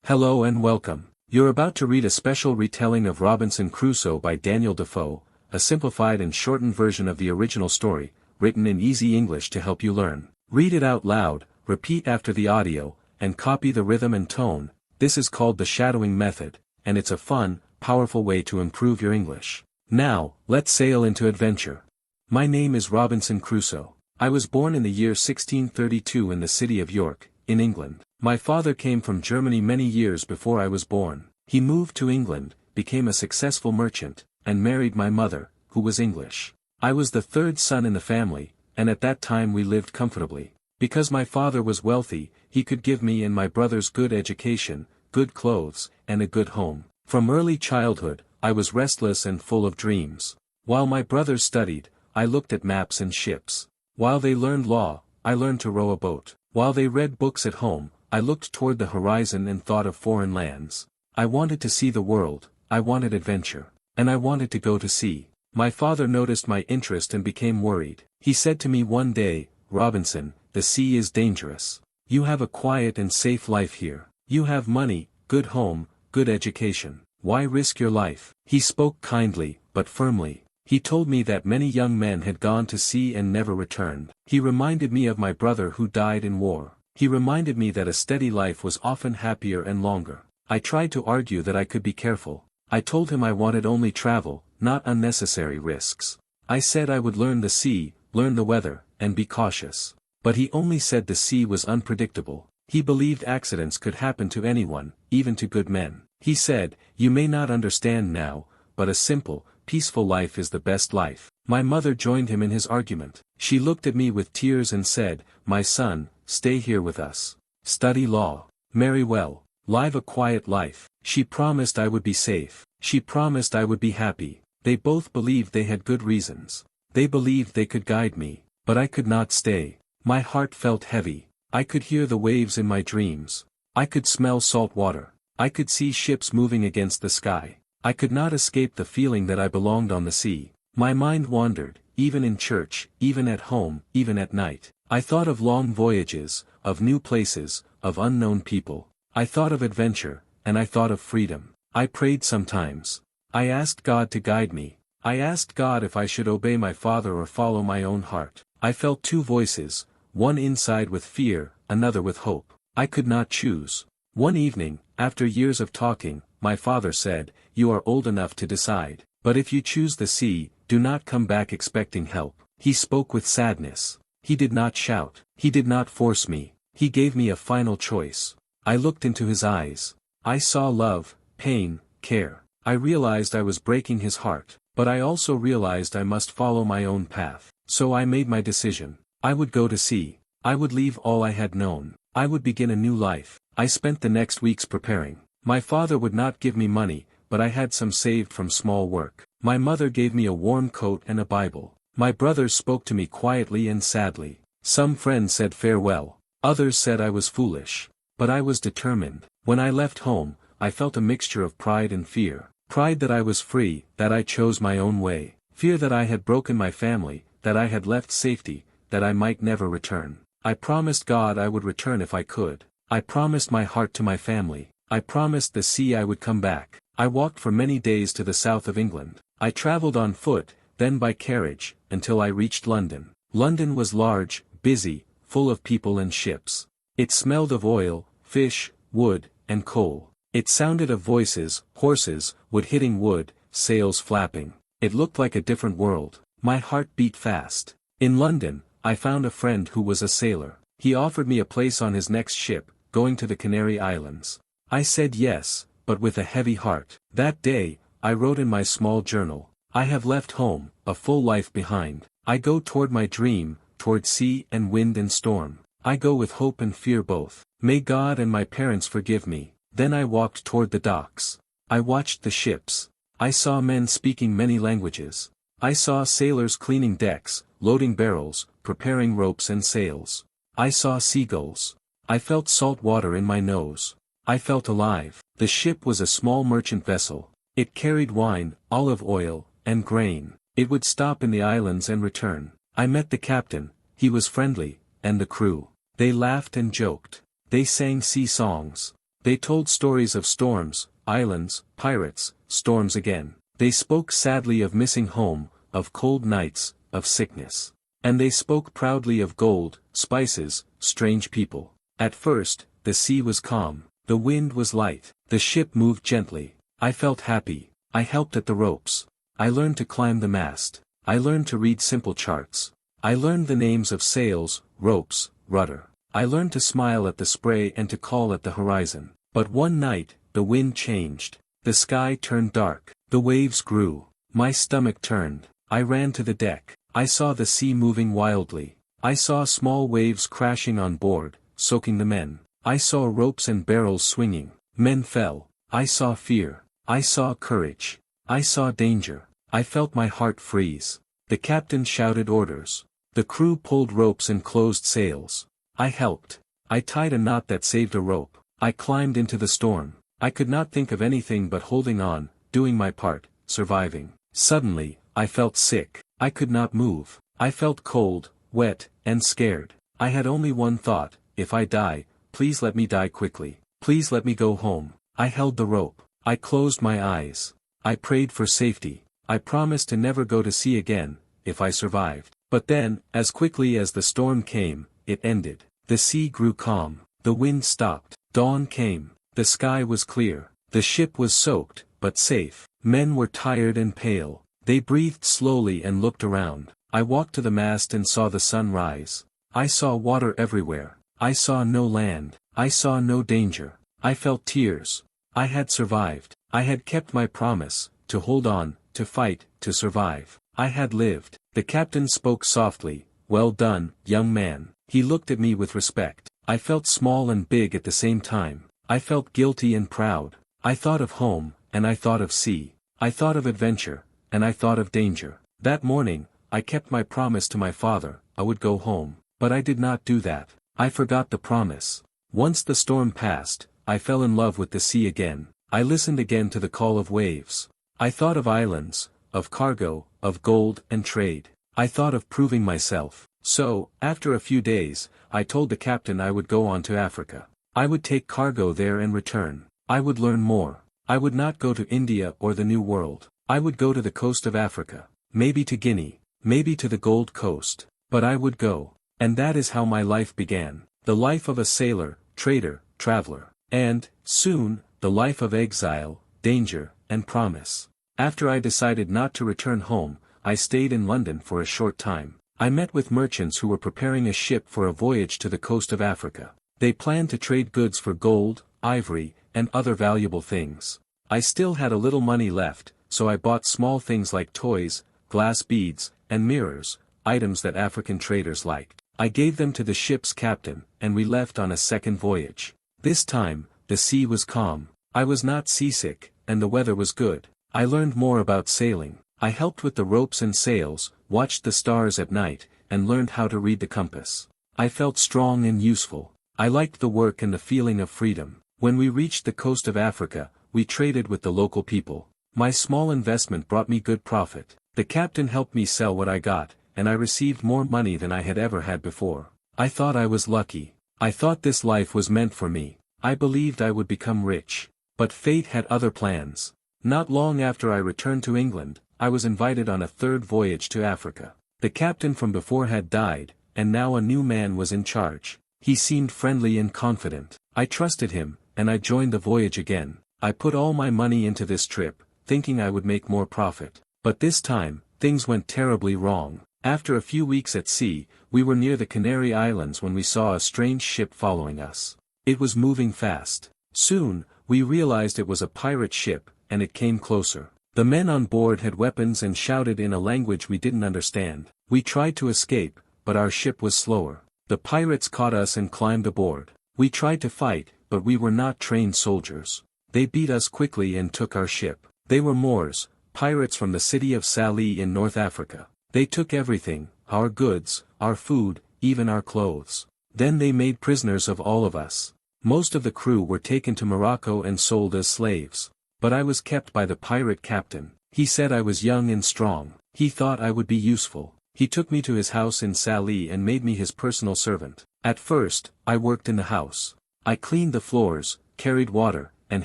Hello and welcome. You're about to read a special retelling of Robinson Crusoe by Daniel Defoe, a simplified and shortened version of the original story, written in easy English to help you learn. Read it out loud, repeat after the audio, and copy the rhythm and tone. This is called the shadowing method, and it's a fun, powerful way to improve your English. Now, let's sail into adventure. My name is Robinson Crusoe. I was born in the year 1632 in the city of York, in England. My father came from Germany many years before I was born. He moved to England, became a successful merchant, and married my mother, who was English. I was the third son in the family, and at that time we lived comfortably. Because my father was wealthy, he could give me and my brothers good education, good clothes, and a good home. From early childhood, I was restless and full of dreams. While my brothers studied, I looked at maps and ships. While they learned law, I learned to row a boat. While they read books at home, I looked toward the horizon and thought of foreign lands. I wanted to see the world, I wanted adventure, and I wanted to go to sea. My father noticed my interest and became worried. He said to me one day, "Robinson, the sea is dangerous. You have a quiet and safe life here. You have money, good home, good education. Why risk your life?" He spoke kindly, but firmly. He told me that many young men had gone to sea and never returned. He reminded me of my brother who died in war. He reminded me that a steady life was often happier and longer. I tried to argue that I could be careful. I told him I wanted only travel, not unnecessary risks. I said I would learn the sea, learn the weather, and be cautious. But he only said the sea was unpredictable. He believed accidents could happen to anyone, even to good men. He said, "You may not understand now, but a simple, peaceful life is the best life." My mother joined him in his argument. She looked at me with tears and said, "My son, stay here with us. Study law. Marry well. Live a quiet life." She promised I would be safe. She promised I would be happy. They both believed they had good reasons. They believed they could guide me, but I could not stay. My heart felt heavy. I could hear the waves in my dreams. I could smell salt water. I could see ships moving against the sky. I could not escape the feeling that I belonged on the sea. My mind wandered, even in church, even at home, even at night. I thought of long voyages, of new places, of unknown people. I thought of adventure, and I thought of freedom. I prayed sometimes. I asked God to guide me. I asked God if I should obey my father or follow my own heart. I felt two voices, one inside with fear, another with hope. I could not choose. One evening, after years of talking, my father said, "You are old enough to decide. But if you choose the sea, do not come back expecting help." He spoke with sadness. He did not shout. He did not force me. He gave me a final choice. I looked into his eyes. I saw love, pain, care. I realized I was breaking his heart, but I also realized I must follow my own path. So I made my decision. I would go to sea. I would leave all I had known. I would begin a new life. I spent the next weeks preparing. My father would not give me money, but I had some saved from small work. My mother gave me a warm coat and a Bible. My brothers spoke to me quietly and sadly. Some friends said farewell. Others said I was foolish. But I was determined. When I left home, I felt a mixture of pride and fear. Pride that I was free, that I chose my own way. Fear that I had broken my family, that I had left safety, that I might never return. I promised God I would return if I could. I promised my heart to my family. I promised the sea I would come back. I walked for many days to the south of England. I traveled on foot, then by carriage, until I reached London. London was large, busy, full of people and ships. It smelled of oil, fish, wood, and coal. It sounded of voices, horses, wood hitting wood, sails flapping. It looked like a different world. My heart beat fast. In London, I found a friend who was a sailor. He offered me a place on his next ship, going to the Canary Islands. I said yes, but with a heavy heart. That day, I wrote in my small journal, "I have left home, a full life behind. I go toward my dream, toward sea and wind and storm. I go with hope and fear both. May God and my parents forgive me." Then I walked toward the docks. I watched the ships. I saw men speaking many languages. I saw sailors cleaning decks, loading barrels, preparing ropes and sails. I saw seagulls. I felt salt water in my nose. I felt alive. The ship was a small merchant vessel. It carried wine, olive oil, and grain. It would stop in the islands and return. I met the captain. He was friendly, and the crew. They laughed and joked. They sang sea songs. They told stories of storms, islands, pirates, storms again. They spoke sadly of missing home, of cold nights, of sickness. And they spoke proudly of gold, spices, strange people. At first, the sea was calm, the wind was light, the ship moved gently. I felt happy. I helped at the ropes. I learned to climb the mast. I learned to read simple charts. I learned the names of sails, ropes, rudder. I learned to smile at the spray and to call at the horizon. But one night, the wind changed. The sky turned dark. The waves grew. My stomach turned. I ran to the deck. I saw the sea moving wildly. I saw small waves crashing on board, soaking the men. I saw ropes and barrels swinging. Men fell. I saw fear. I saw courage. I saw danger. I felt my heart freeze. The captain shouted orders. The crew pulled ropes and closed sails. I helped. I tied a knot that saved a rope. I climbed into the storm. I could not think of anything but holding on, doing my part, surviving. Suddenly, I felt sick. I could not move. I felt cold, wet, and scared. I had only one thought: if I die, please let me die quickly. Please let me go home. I held the rope. I closed my eyes. I prayed for safety. I promised to never go to sea again, if I survived. But then, as quickly as the storm came, it ended. The sea grew calm. The wind stopped. Dawn came. The sky was clear. The ship was soaked, but safe. Men were tired and pale. They breathed slowly and looked around. I walked to the mast and saw the sun rise. I saw water everywhere. I saw no land. I saw no danger. I felt tears. I had survived. I had kept my promise, to hold on, to fight, to survive. I had lived. The captain spoke softly. Well done, young man. He looked at me with respect. I felt small and big at the same time. I felt guilty and proud. I thought of home, and I thought of sea. I thought of adventure, and I thought of danger. That morning, I kept my promise to my father. I would go home. But I did not do that. I forgot the promise. Once the storm passed, I fell in love with the sea again. I listened again to the call of waves. I thought of islands, of cargo, of gold and trade. I thought of proving myself. So, after a few days, I told the captain I would go on to Africa. I would take cargo there and return. I would learn more. I would not go to India or the New World. I would go to the coast of Africa. Maybe to Guinea. Maybe to the Gold Coast. But I would go. And that is how my life began. The life of a sailor, trader, traveler. And, soon, the life of exile, danger, and promise. After I decided not to return home, I stayed in London for a short time. I met with merchants who were preparing a ship for a voyage to the coast of Africa. They planned to trade goods for gold, ivory, and other valuable things. I still had a little money left, so I bought small things like toys, glass beads, and mirrors, items that African traders liked. I gave them to the ship's captain, and we left on a second voyage. This time, the sea was calm. I was not seasick, and the weather was good. I learned more about sailing. I helped with the ropes and sails, watched the stars at night, and learned how to read the compass. I felt strong and useful. I liked the work and the feeling of freedom. When we reached the coast of Africa, we traded with the local people. My small investment brought me good profit. The captain helped me sell what I got, and I received more money than I had ever had before. I thought I was lucky. I thought this life was meant for me. I believed I would become rich. But fate had other plans. Not long after I returned to England, I was invited on a third voyage to Africa. The captain from before had died, and now a new man was in charge. He seemed friendly and confident. I trusted him, and I joined the voyage again. I put all my money into this trip, thinking I would make more profit. But this time, things went terribly wrong. After a few weeks at sea, we were near the Canary Islands when we saw a strange ship following us. It was moving fast. Soon, we realized it was a pirate ship, and it came closer. The men on board had weapons and shouted in a language we didn't understand. We tried to escape, but our ship was slower. The pirates caught us and climbed aboard. We tried to fight, but we were not trained soldiers. They beat us quickly and took our ship. They were Moors, pirates from the city of Salé in North Africa. They took everything, our goods, our food, even our clothes. Then they made prisoners of all of us. Most of the crew were taken to Morocco and sold as slaves. But I was kept by the pirate captain. He said I was young and strong. He thought I would be useful. He took me to his house in Salé and made me his personal servant. At first, I worked in the house. I cleaned the floors, carried water, and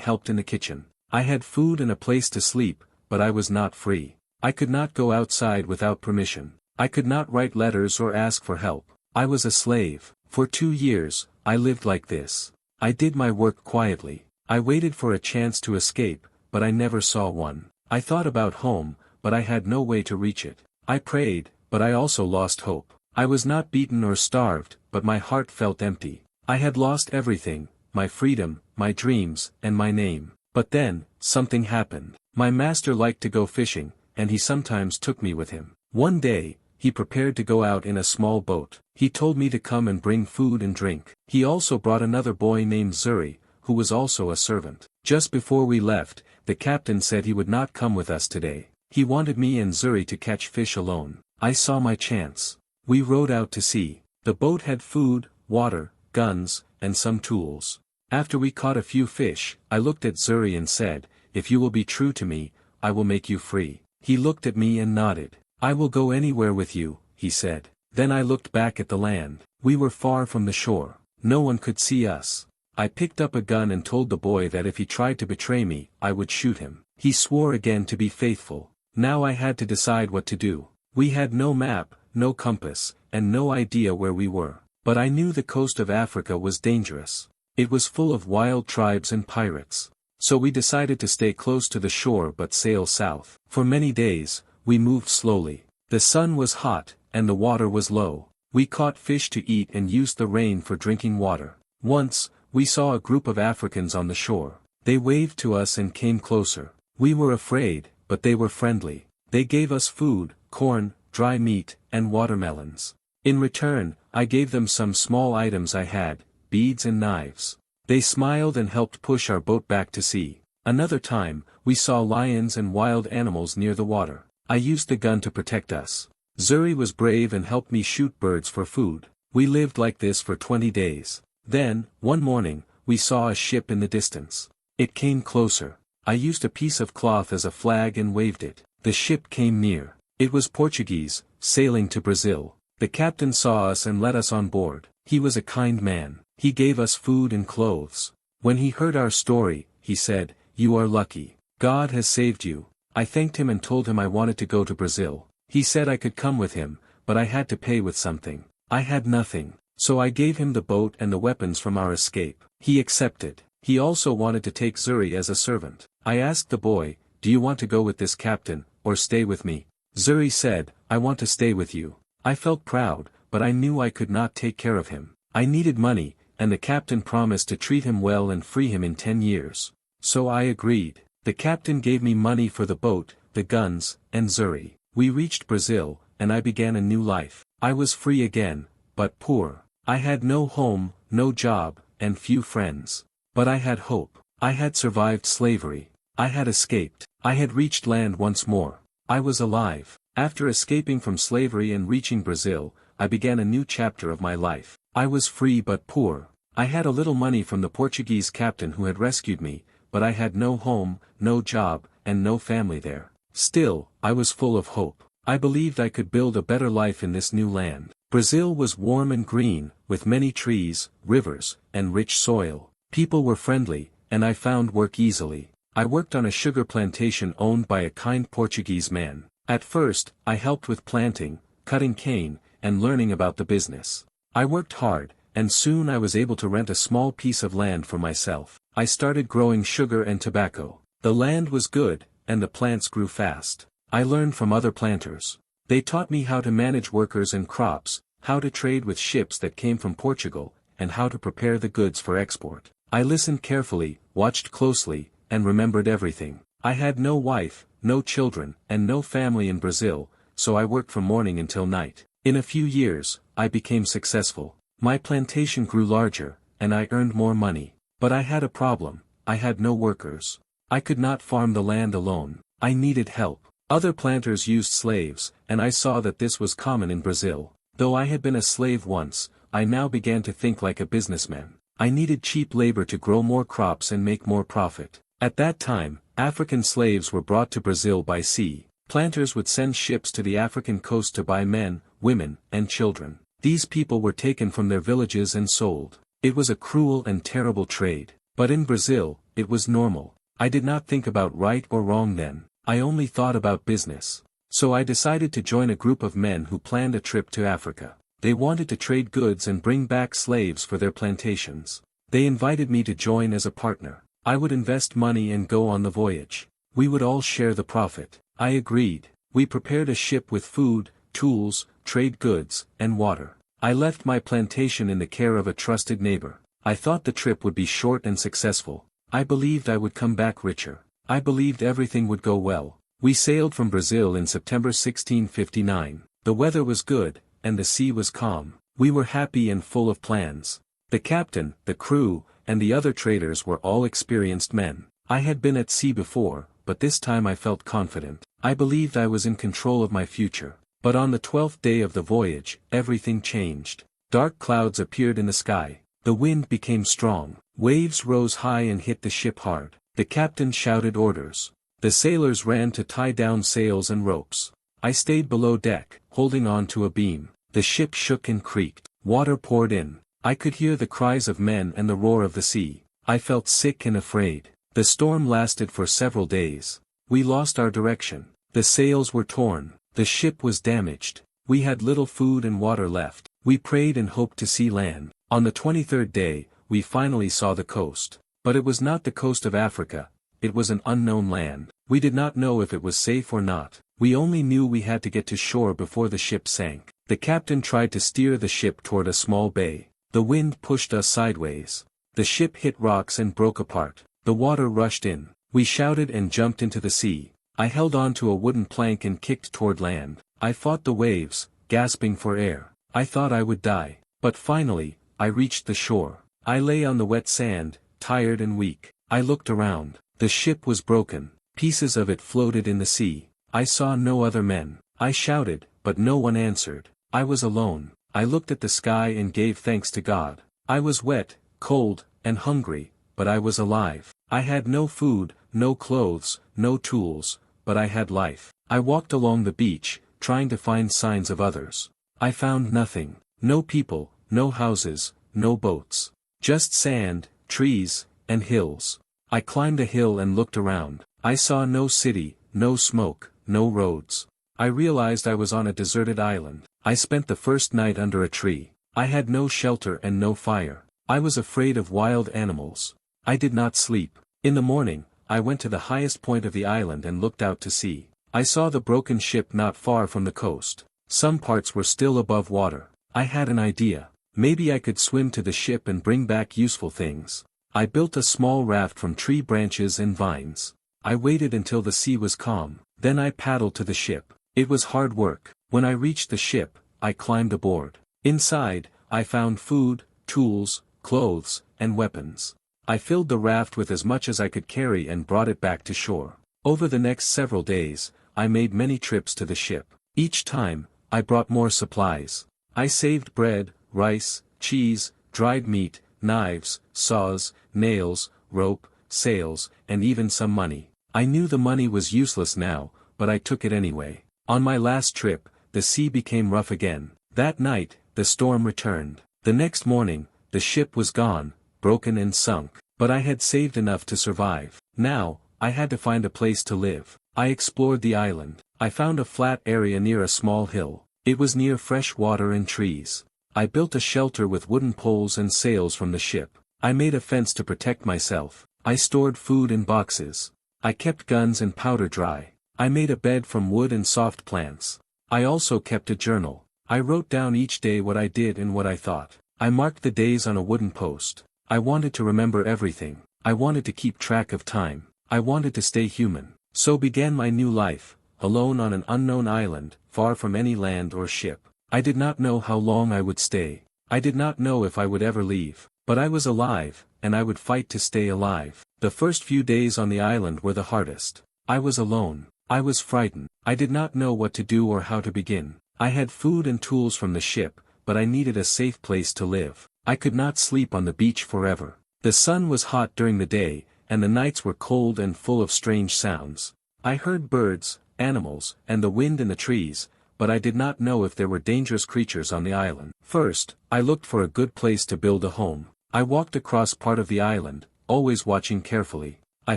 helped in the kitchen. I had food and a place to sleep, but I was not free. I could not go outside without permission. I could not write letters or ask for help. I was a slave. For 2 years, I lived like this. I did my work quietly. I waited for a chance to escape, but I never saw one. I thought about home, but I had no way to reach it. I prayed, but I also lost hope. I was not beaten or starved, but my heart felt empty. I had lost everything, my freedom, my dreams, and my name. But then, something happened. My master liked to go fishing, and he sometimes took me with him. One day, he prepared to go out in a small boat. He told me to come and bring food and drink. He also brought another boy named Zuri, who was also a servant. Just before we left, the captain said he would not come with us today. He wanted me and Zuri to catch fish alone. I saw my chance. We rowed out to sea. The boat had food, water, guns, and some tools. After we caught a few fish, I looked at Zuri and said, "If you will be true to me, I will make you free." He looked at me and nodded. "I will go anywhere with you," he said. Then I looked back at the land. We were far from the shore. No one could see us. I picked up a gun and told the boy that if he tried to betray me, I would shoot him. He swore again to be faithful. Now I had to decide what to do. We had no map, no compass, and no idea where we were. But I knew the coast of Africa was dangerous. It was full of wild tribes and pirates. So we decided to stay close to the shore but sail south. For many days, we moved slowly. The sun was hot, and the water was low. We caught fish to eat and used the rain for drinking water. Once, we saw a group of Africans on the shore. They waved to us and came closer. We were afraid, but they were friendly. They gave us food, corn, dry meat, and watermelons. In return, I gave them some small items I had, beads and knives. They smiled and helped push our boat back to sea. Another time, we saw lions and wild animals near the water. I used the gun to protect us. Zuri was brave and helped me shoot birds for food. We lived like this for 20 days. Then, one morning, we saw a ship in the distance. It came closer. I used a piece of cloth as a flag and waved it. The ship came near. It was Portuguese, sailing to Brazil. The captain saw us and let us on board. He was a kind man. He gave us food and clothes. When he heard our story, he said, "You are lucky. God has saved you." I thanked him and told him I wanted to go to Brazil. He said I could come with him, but I had to pay with something. I had nothing, so I gave him the boat and the weapons from our escape. He accepted. He also wanted to take Zuri as a servant. I asked the boy, "Do you want to go with this captain, or stay with me?" Zuri said, "I want to stay with you." I felt proud, but I knew I could not take care of him. I needed money, and the captain promised to treat him well and free him in 10 years. So I agreed. The captain gave me money for the boat, the guns, and Zuri. We reached Brazil, and I began a new life. I was free again, but poor. I had no home, no job, and few friends. But I had hope. I had survived slavery. I had escaped. I had reached land once more. I was alive. After escaping from slavery and reaching Brazil, I began a new chapter of my life. I was free but poor. I had a little money from the Portuguese captain who had rescued me, but I had no home, no job, and no family there. Still, I was full of hope. I believed I could build a better life in this new land. Brazil was warm and green, with many trees, rivers, and rich soil. People were friendly, and I found work easily. I worked on a sugar plantation owned by a kind Portuguese man. At first, I helped with planting, cutting cane, and learning about the business. I worked hard, and soon I was able to rent a small piece of land for myself. I started growing sugar and tobacco. The land was good, and the plants grew fast. I learned from other planters. They taught me how to manage workers and crops, how to trade with ships that came from Portugal, and how to prepare the goods for export. I listened carefully, watched closely, and remembered everything. I had no wife, no children, and no family in Brazil, so I worked from morning until night. In a few years, I became successful. My plantation grew larger, and I earned more money. But I had a problem. I had no workers. I could not farm the land alone. I needed help. Other planters used slaves, and I saw that this was common in Brazil. Though I had been a slave once, I now began to think like a businessman. I needed cheap labor to grow more crops and make more profit. At that time, African slaves were brought to Brazil by sea. Planters would send ships to the African coast to buy men, women, and children. These people were taken from their villages and sold. It was a cruel and terrible trade. But in Brazil, it was normal. I did not think about right or wrong then, I only thought about business. So I decided to join a group of men who planned a trip to Africa. They wanted to trade goods and bring back slaves for their plantations. They invited me to join as a partner. I would invest money and go on the voyage. We would all share the profit. I agreed. We prepared a ship with food, tools, trade goods, and water. I left my plantation in the care of a trusted neighbor. I thought the trip would be short and successful. I believed I would come back richer. I believed everything would go well. We sailed from Brazil in September 1659. The weather was good, and the sea was calm. We were happy and full of plans. The captain, the crew, and the other traders were all experienced men. I had been at sea before, but this time I felt confident. I believed I was in control of my future. But on the 12th day of the voyage, everything changed. Dark clouds appeared in the sky. The wind became strong. Waves rose high and hit the ship hard. The captain shouted orders. The sailors ran to tie down sails and ropes. I stayed below deck, holding on to a beam. The ship shook and creaked. Water poured in. I could hear the cries of men and the roar of the sea. I felt sick and afraid. The storm lasted for several days. We lost our direction. The sails were torn. The ship was damaged. We had little food and water left. We prayed and hoped to see land. On the 23rd day, we finally saw the coast. But it was not the coast of Africa. It was an unknown land. We did not know if it was safe or not. We only knew we had to get to shore before the ship sank. The captain tried to steer the ship toward a small bay. The wind pushed us sideways. The ship hit rocks and broke apart. The water rushed in. We shouted and jumped into the sea. I held on to a wooden plank and kicked toward land. I fought the waves, gasping for air. I thought I would die. But finally, I reached the shore. I lay on the wet sand, tired and weak. I looked around. The ship was broken. Pieces of it floated in the sea. I saw no other men. I shouted, but no one answered. I was alone. I looked at the sky and gave thanks to God. I was wet, cold, and hungry, but I was alive. I had no food, no clothes, no tools, but I had life. I walked along the beach, trying to find signs of others. I found nothing. No people, no houses, no boats. Just sand, trees, and hills. I climbed a hill and looked around. I saw no city, no smoke, no roads. I realized I was on a deserted island. I spent the first night under a tree. I had no shelter and no fire. I was afraid of wild animals. I did not sleep. In the morning, I went to the highest point of the island and looked out to sea. I saw the broken ship not far from the coast. Some parts were still above water. I had an idea. Maybe I could swim to the ship and bring back useful things. I built a small raft from tree branches and vines. I waited until the sea was calm. Then I paddled to the ship. It was hard work. When I reached the ship, I climbed aboard. Inside, I found food, tools, clothes, and weapons. I filled the raft with as much as I could carry and brought it back to shore. Over the next several days, I made many trips to the ship. Each time, I brought more supplies. I saved bread, rice, cheese, dried meat, knives, saws, nails, rope, sails, and even some money. I knew the money was useless now, but I took it anyway. On my last trip, the sea became rough again. That night, the storm returned. The next morning, the ship was gone, broken and sunk. But I had saved enough to survive. Now, I had to find a place to live. I explored the island. I found a flat area near a small hill. It was near fresh water and trees. I built a shelter with wooden poles and sails from the ship. I made a fence to protect myself. I stored food in boxes. I kept guns and powder dry. I made a bed from wood and soft plants. I also kept a journal. I wrote down each day what I did and what I thought. I marked the days on a wooden post. I wanted to remember everything. I wanted to keep track of time. I wanted to stay human. So began my new life, alone on an unknown island, far from any land or ship. I did not know how long I would stay. I did not know if I would ever leave. But I was alive, and I would fight to stay alive. The first few days on the island were the hardest. I was alone. I was frightened. I did not know what to do or how to begin. I had food and tools from the ship, but I needed a safe place to live. I could not sleep on the beach forever. The sun was hot during the day, and the nights were cold and full of strange sounds. I heard birds, animals, and the wind in the trees, but I did not know if there were dangerous creatures on the island. First, I looked for a good place to build a home. I walked across part of the island, always watching carefully. I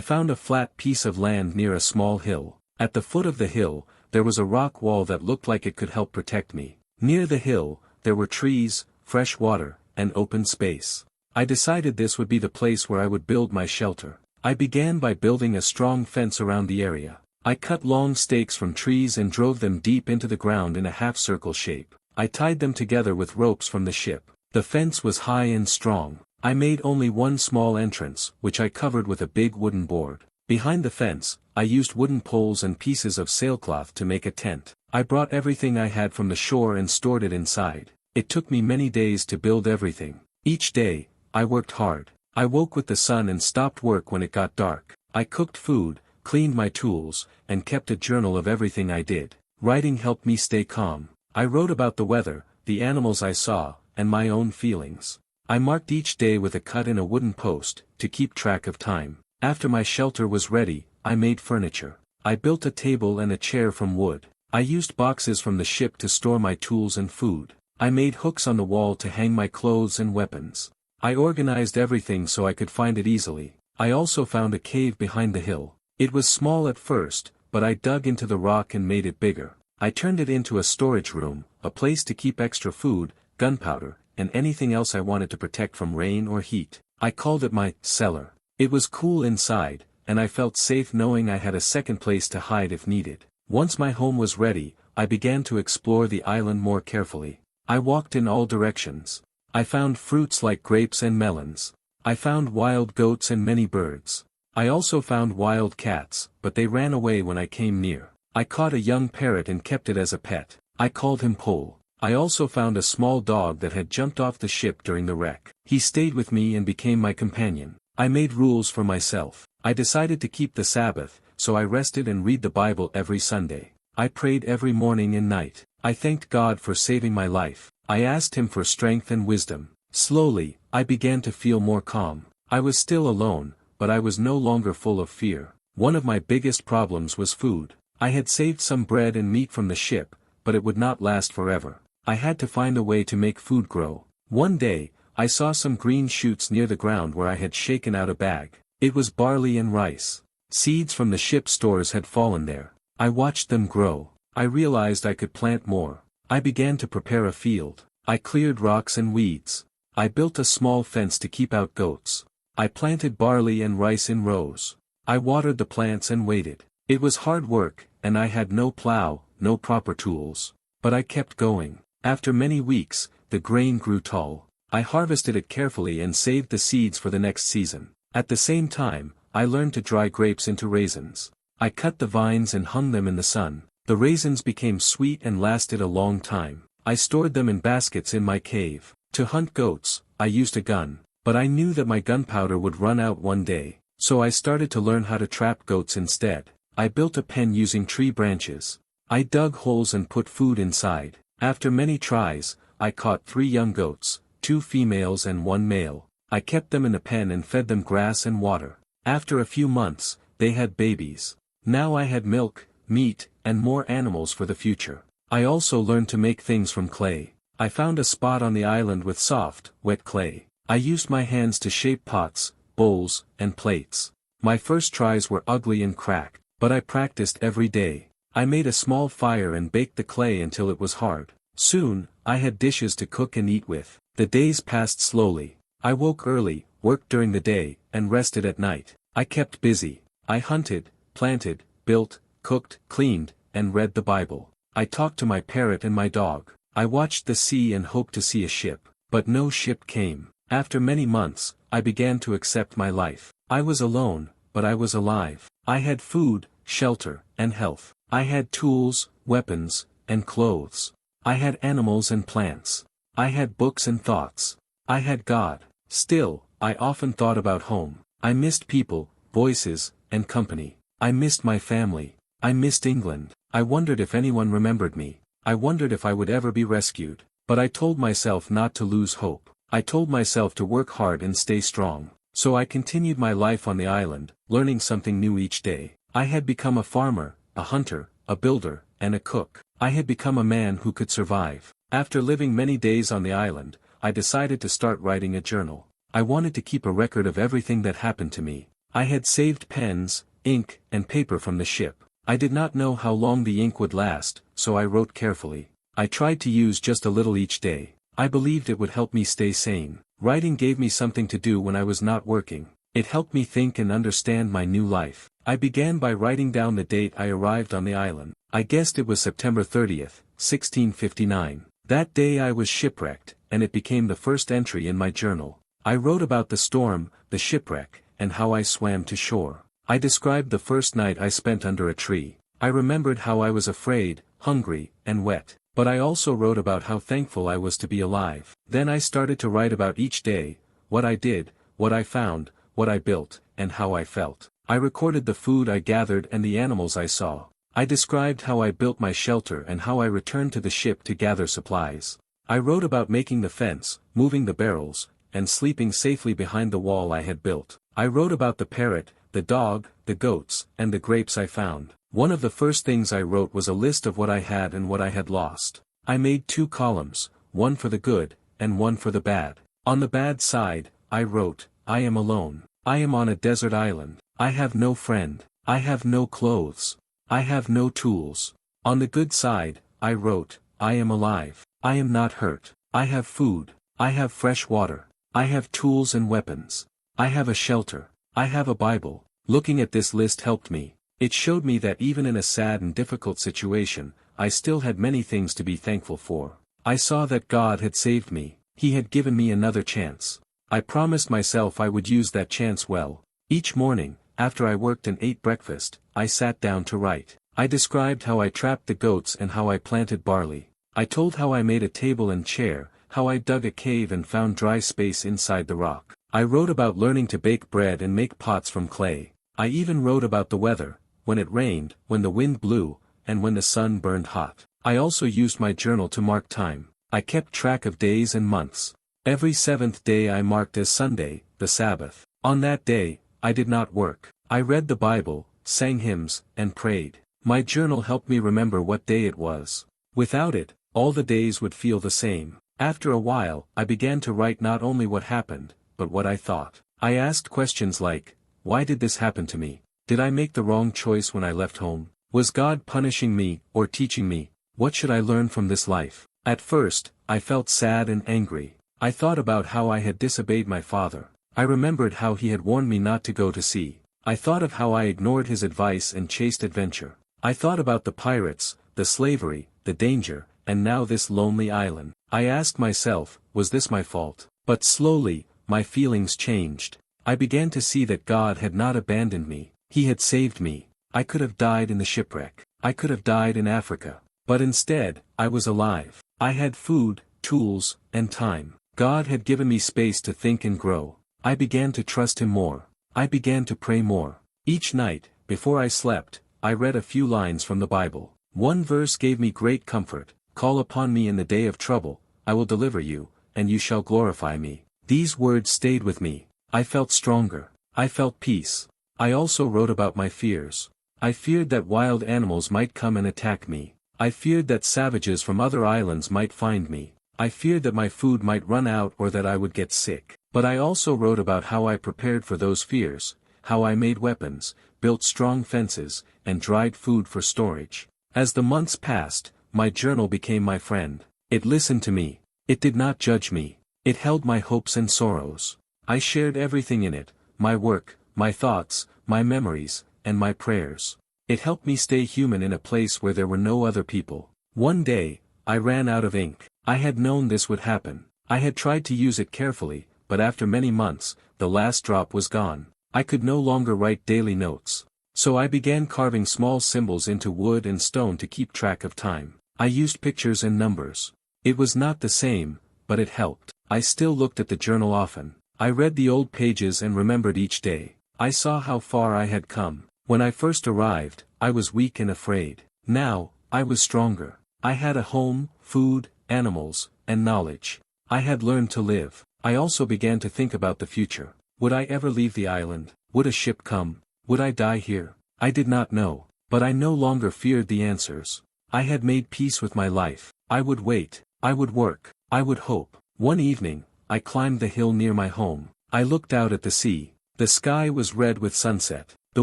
found a flat piece of land near a small hill. At the foot of the hill, there was a rock wall that looked like it could help protect me. Near the hill, there were trees, fresh water, and open space. I decided this would be the place where I would build my shelter. I began by building a strong fence around the area. I cut long stakes from trees and drove them deep into the ground in a half-circle shape. I tied them together with ropes from the ship. The fence was high and strong. I made only one small entrance, which I covered with a big wooden board. Behind the fence, I used wooden poles and pieces of sailcloth to make a tent. I brought everything I had from the shore and stored it inside. It took me many days to build everything. Each day, I worked hard. I woke with the sun and stopped work when it got dark. I cooked food, cleaned my tools, and kept a journal of everything I did. Writing helped me stay calm. I wrote about the weather, the animals I saw, and my own feelings. I marked each day with a cut in a wooden post, to keep track of time. After my shelter was ready, I made furniture. I built a table and a chair from wood. I used boxes from the ship to store my tools and food. I made hooks on the wall to hang my clothes and weapons. I organized everything so I could find it easily. I also found a cave behind the hill. It was small at first, but I dug into the rock and made it bigger. I turned it into a storage room, a place to keep extra food, gunpowder, and anything else I wanted to protect from rain or heat. I called it my cellar. It was cool inside, and I felt safe knowing I had a second place to hide if needed. Once my home was ready, I began to explore the island more carefully. I walked in all directions. I found fruits like grapes and melons. I found wild goats and many birds. I also found wild cats, but they ran away when I came near. I caught a young parrot and kept it as a pet. I called him Pole. I also found a small dog that had jumped off the ship during the wreck. He stayed with me and became my companion. I made rules for myself. I decided to keep the Sabbath, so I rested and read the Bible every Sunday. I prayed every morning and night. I thanked God for saving my life. I asked Him for strength and wisdom. Slowly, I began to feel more calm. I was still alone, but I was no longer full of fear. One of my biggest problems was food. I had saved some bread and meat from the ship, but it would not last forever. I had to find a way to make food grow. One day, I saw some green shoots near the ground where I had shaken out a bag. It was barley and rice. Seeds from the ship stores had fallen there. I watched them grow. I realized I could plant more. I began to prepare a field. I cleared rocks and weeds. I built a small fence to keep out goats. I planted barley and rice in rows. I watered the plants and waited. It was hard work, and I had no plow, no proper tools. But I kept going. After many weeks, the grain grew tall. I harvested it carefully and saved the seeds for the next season. At the same time, I learned to dry grapes into raisins. I cut the vines and hung them in the sun. The raisins became sweet and lasted a long time. I stored them in baskets in my cave. To hunt goats, I used a gun. But I knew that my gunpowder would run out one day, so I started to learn how to trap goats instead. I built a pen using tree branches. I dug holes and put food inside. After many tries, I caught 3 young goats, 2 females and 1 male. I kept them in the pen and fed them grass and water. After a few months, they had babies. Now I had milk, meat, and more animals for the future. I also learned to make things from clay. I found a spot on the island with soft, wet clay. I used my hands to shape pots, bowls, and plates. My first tries were ugly and cracked, but I practiced every day. I made a small fire and baked the clay until it was hard. Soon, I had dishes to cook and eat with. The days passed slowly. I woke early, worked during the day, and rested at night. I kept busy. I hunted, planted, built, cooked, cleaned, and read the Bible. I talked to my parrot and my dog. I watched the sea and hoped to see a ship. But no ship came. After many months, I began to accept my life. I was alone, but I was alive. I had food, shelter, and health. I had tools, weapons, and clothes. I had animals and plants. I had books and thoughts. I had God. Still, I often thought about home. I missed people, voices, and company. I missed my family. I missed England. I wondered if anyone remembered me. I wondered if I would ever be rescued. But I told myself not to lose hope. I told myself to work hard and stay strong. So I continued my life on the island, learning something new each day. I had become a farmer, a hunter, a builder, and a cook. I had become a man who could survive. After living many days on the island, I decided to start writing a journal. I wanted to keep a record of everything that happened to me. I had saved pens, ink, and paper from the ship. I did not know how long the ink would last, so I wrote carefully. I tried to use just a little each day. I believed it would help me stay sane. Writing gave me something to do when I was not working. It helped me think and understand my new life. I began by writing down the date I arrived on the island. I guessed it was September 30th, 1659. That day I was shipwrecked, and it became the first entry in my journal. I wrote about the storm, the shipwreck, and how I swam to shore. I described the first night I spent under a tree. I remembered how I was afraid, hungry, and wet. But I also wrote about how thankful I was to be alive. Then I started to write about each day, what I did, what I found, what I built, and how I felt. I recorded the food I gathered and the animals I saw. I described how I built my shelter and how I returned to the ship to gather supplies. I wrote about making the fence, moving the barrels, and sleeping safely behind the wall I had built. I wrote about the parrot, the dog, the goats, and the grapes I found. One of the first things I wrote was a list of what I had and what I had lost. I made 2 columns, one for the good, and one for the bad. On the bad side, I wrote, I am alone. I am on a desert island. I have no friend. I have no clothes. I have no tools. On the good side, I wrote, I am alive. I am not hurt. I have food. I have fresh water. I have tools and weapons. I have a shelter. I have a Bible. Looking at this list helped me. It showed me that even in a sad and difficult situation, I still had many things to be thankful for. I saw that God had saved me. He had given me another chance. I promised myself I would use that chance well. Each morning, after I worked and ate breakfast, I sat down to write. I described how I trapped the goats and how I planted barley. I told how I made a table and chair, how I dug a cave and found dry space inside the rock. I wrote about learning to bake bread and make pots from clay. I even wrote about the weather, when it rained, when the wind blew, and when the sun burned hot. I also used my journal to mark time. I kept track of days and months. Every 7th day I marked as Sunday, the Sabbath. On that day, I did not work. I read the Bible, sang hymns, and prayed. My journal helped me remember what day it was. Without it, all the days would feel the same. After a while, I began to write not only what happened, but what I thought. I asked questions like, why did this happen to me? Did I make the wrong choice when I left home? Was God punishing me, or teaching me? What should I learn from this life? At first, I felt sad and angry. I thought about how I had disobeyed my father. I remembered how he had warned me not to go to sea. I thought of how I ignored his advice and chased adventure. I thought about the pirates, the slavery, the danger, and now this lonely island. I asked myself, was this my fault? But slowly, my feelings changed. I began to see that God had not abandoned me. He had saved me. I could have died in the shipwreck. I could have died in Africa. But instead, I was alive. I had food, tools, and time. God had given me space to think and grow. I began to trust him more. I began to pray more. Each night, before I slept, I read a few lines from the Bible. One verse gave me great comfort. Call upon me in the day of trouble, I will deliver you, and you shall glorify me. These words stayed with me. I felt stronger. I felt peace. I also wrote about my fears. I feared that wild animals might come and attack me. I feared that savages from other islands might find me. I feared that my food might run out or that I would get sick. But I also wrote about how I prepared for those fears, how I made weapons, built strong fences, and dried food for storage. As the months passed, my journal became my friend. It listened to me. It did not judge me. It held my hopes and sorrows. I shared everything in it, my work, my thoughts, my memories, and my prayers. It helped me stay human in a place where there were no other people. One day, I ran out of ink. I had known this would happen. I had tried to use it carefully, but after many months, the last drop was gone. I could no longer write daily notes. So I began carving small symbols into wood and stone to keep track of time. I used pictures and numbers. It was not the same, but it helped. I still looked at the journal often. I read the old pages and remembered each day. I saw how far I had come. When I first arrived, I was weak and afraid. Now, I was stronger. I had a home, food, animals, and knowledge. I had learned to live. I also began to think about the future. Would I ever leave the island? Would a ship come? Would I die here? I did not know. But I no longer feared the answers. I had made peace with my life. I would wait. I would work. I would hope. One evening, I climbed the hill near my home. I looked out at the sea. The sky was red with sunset. The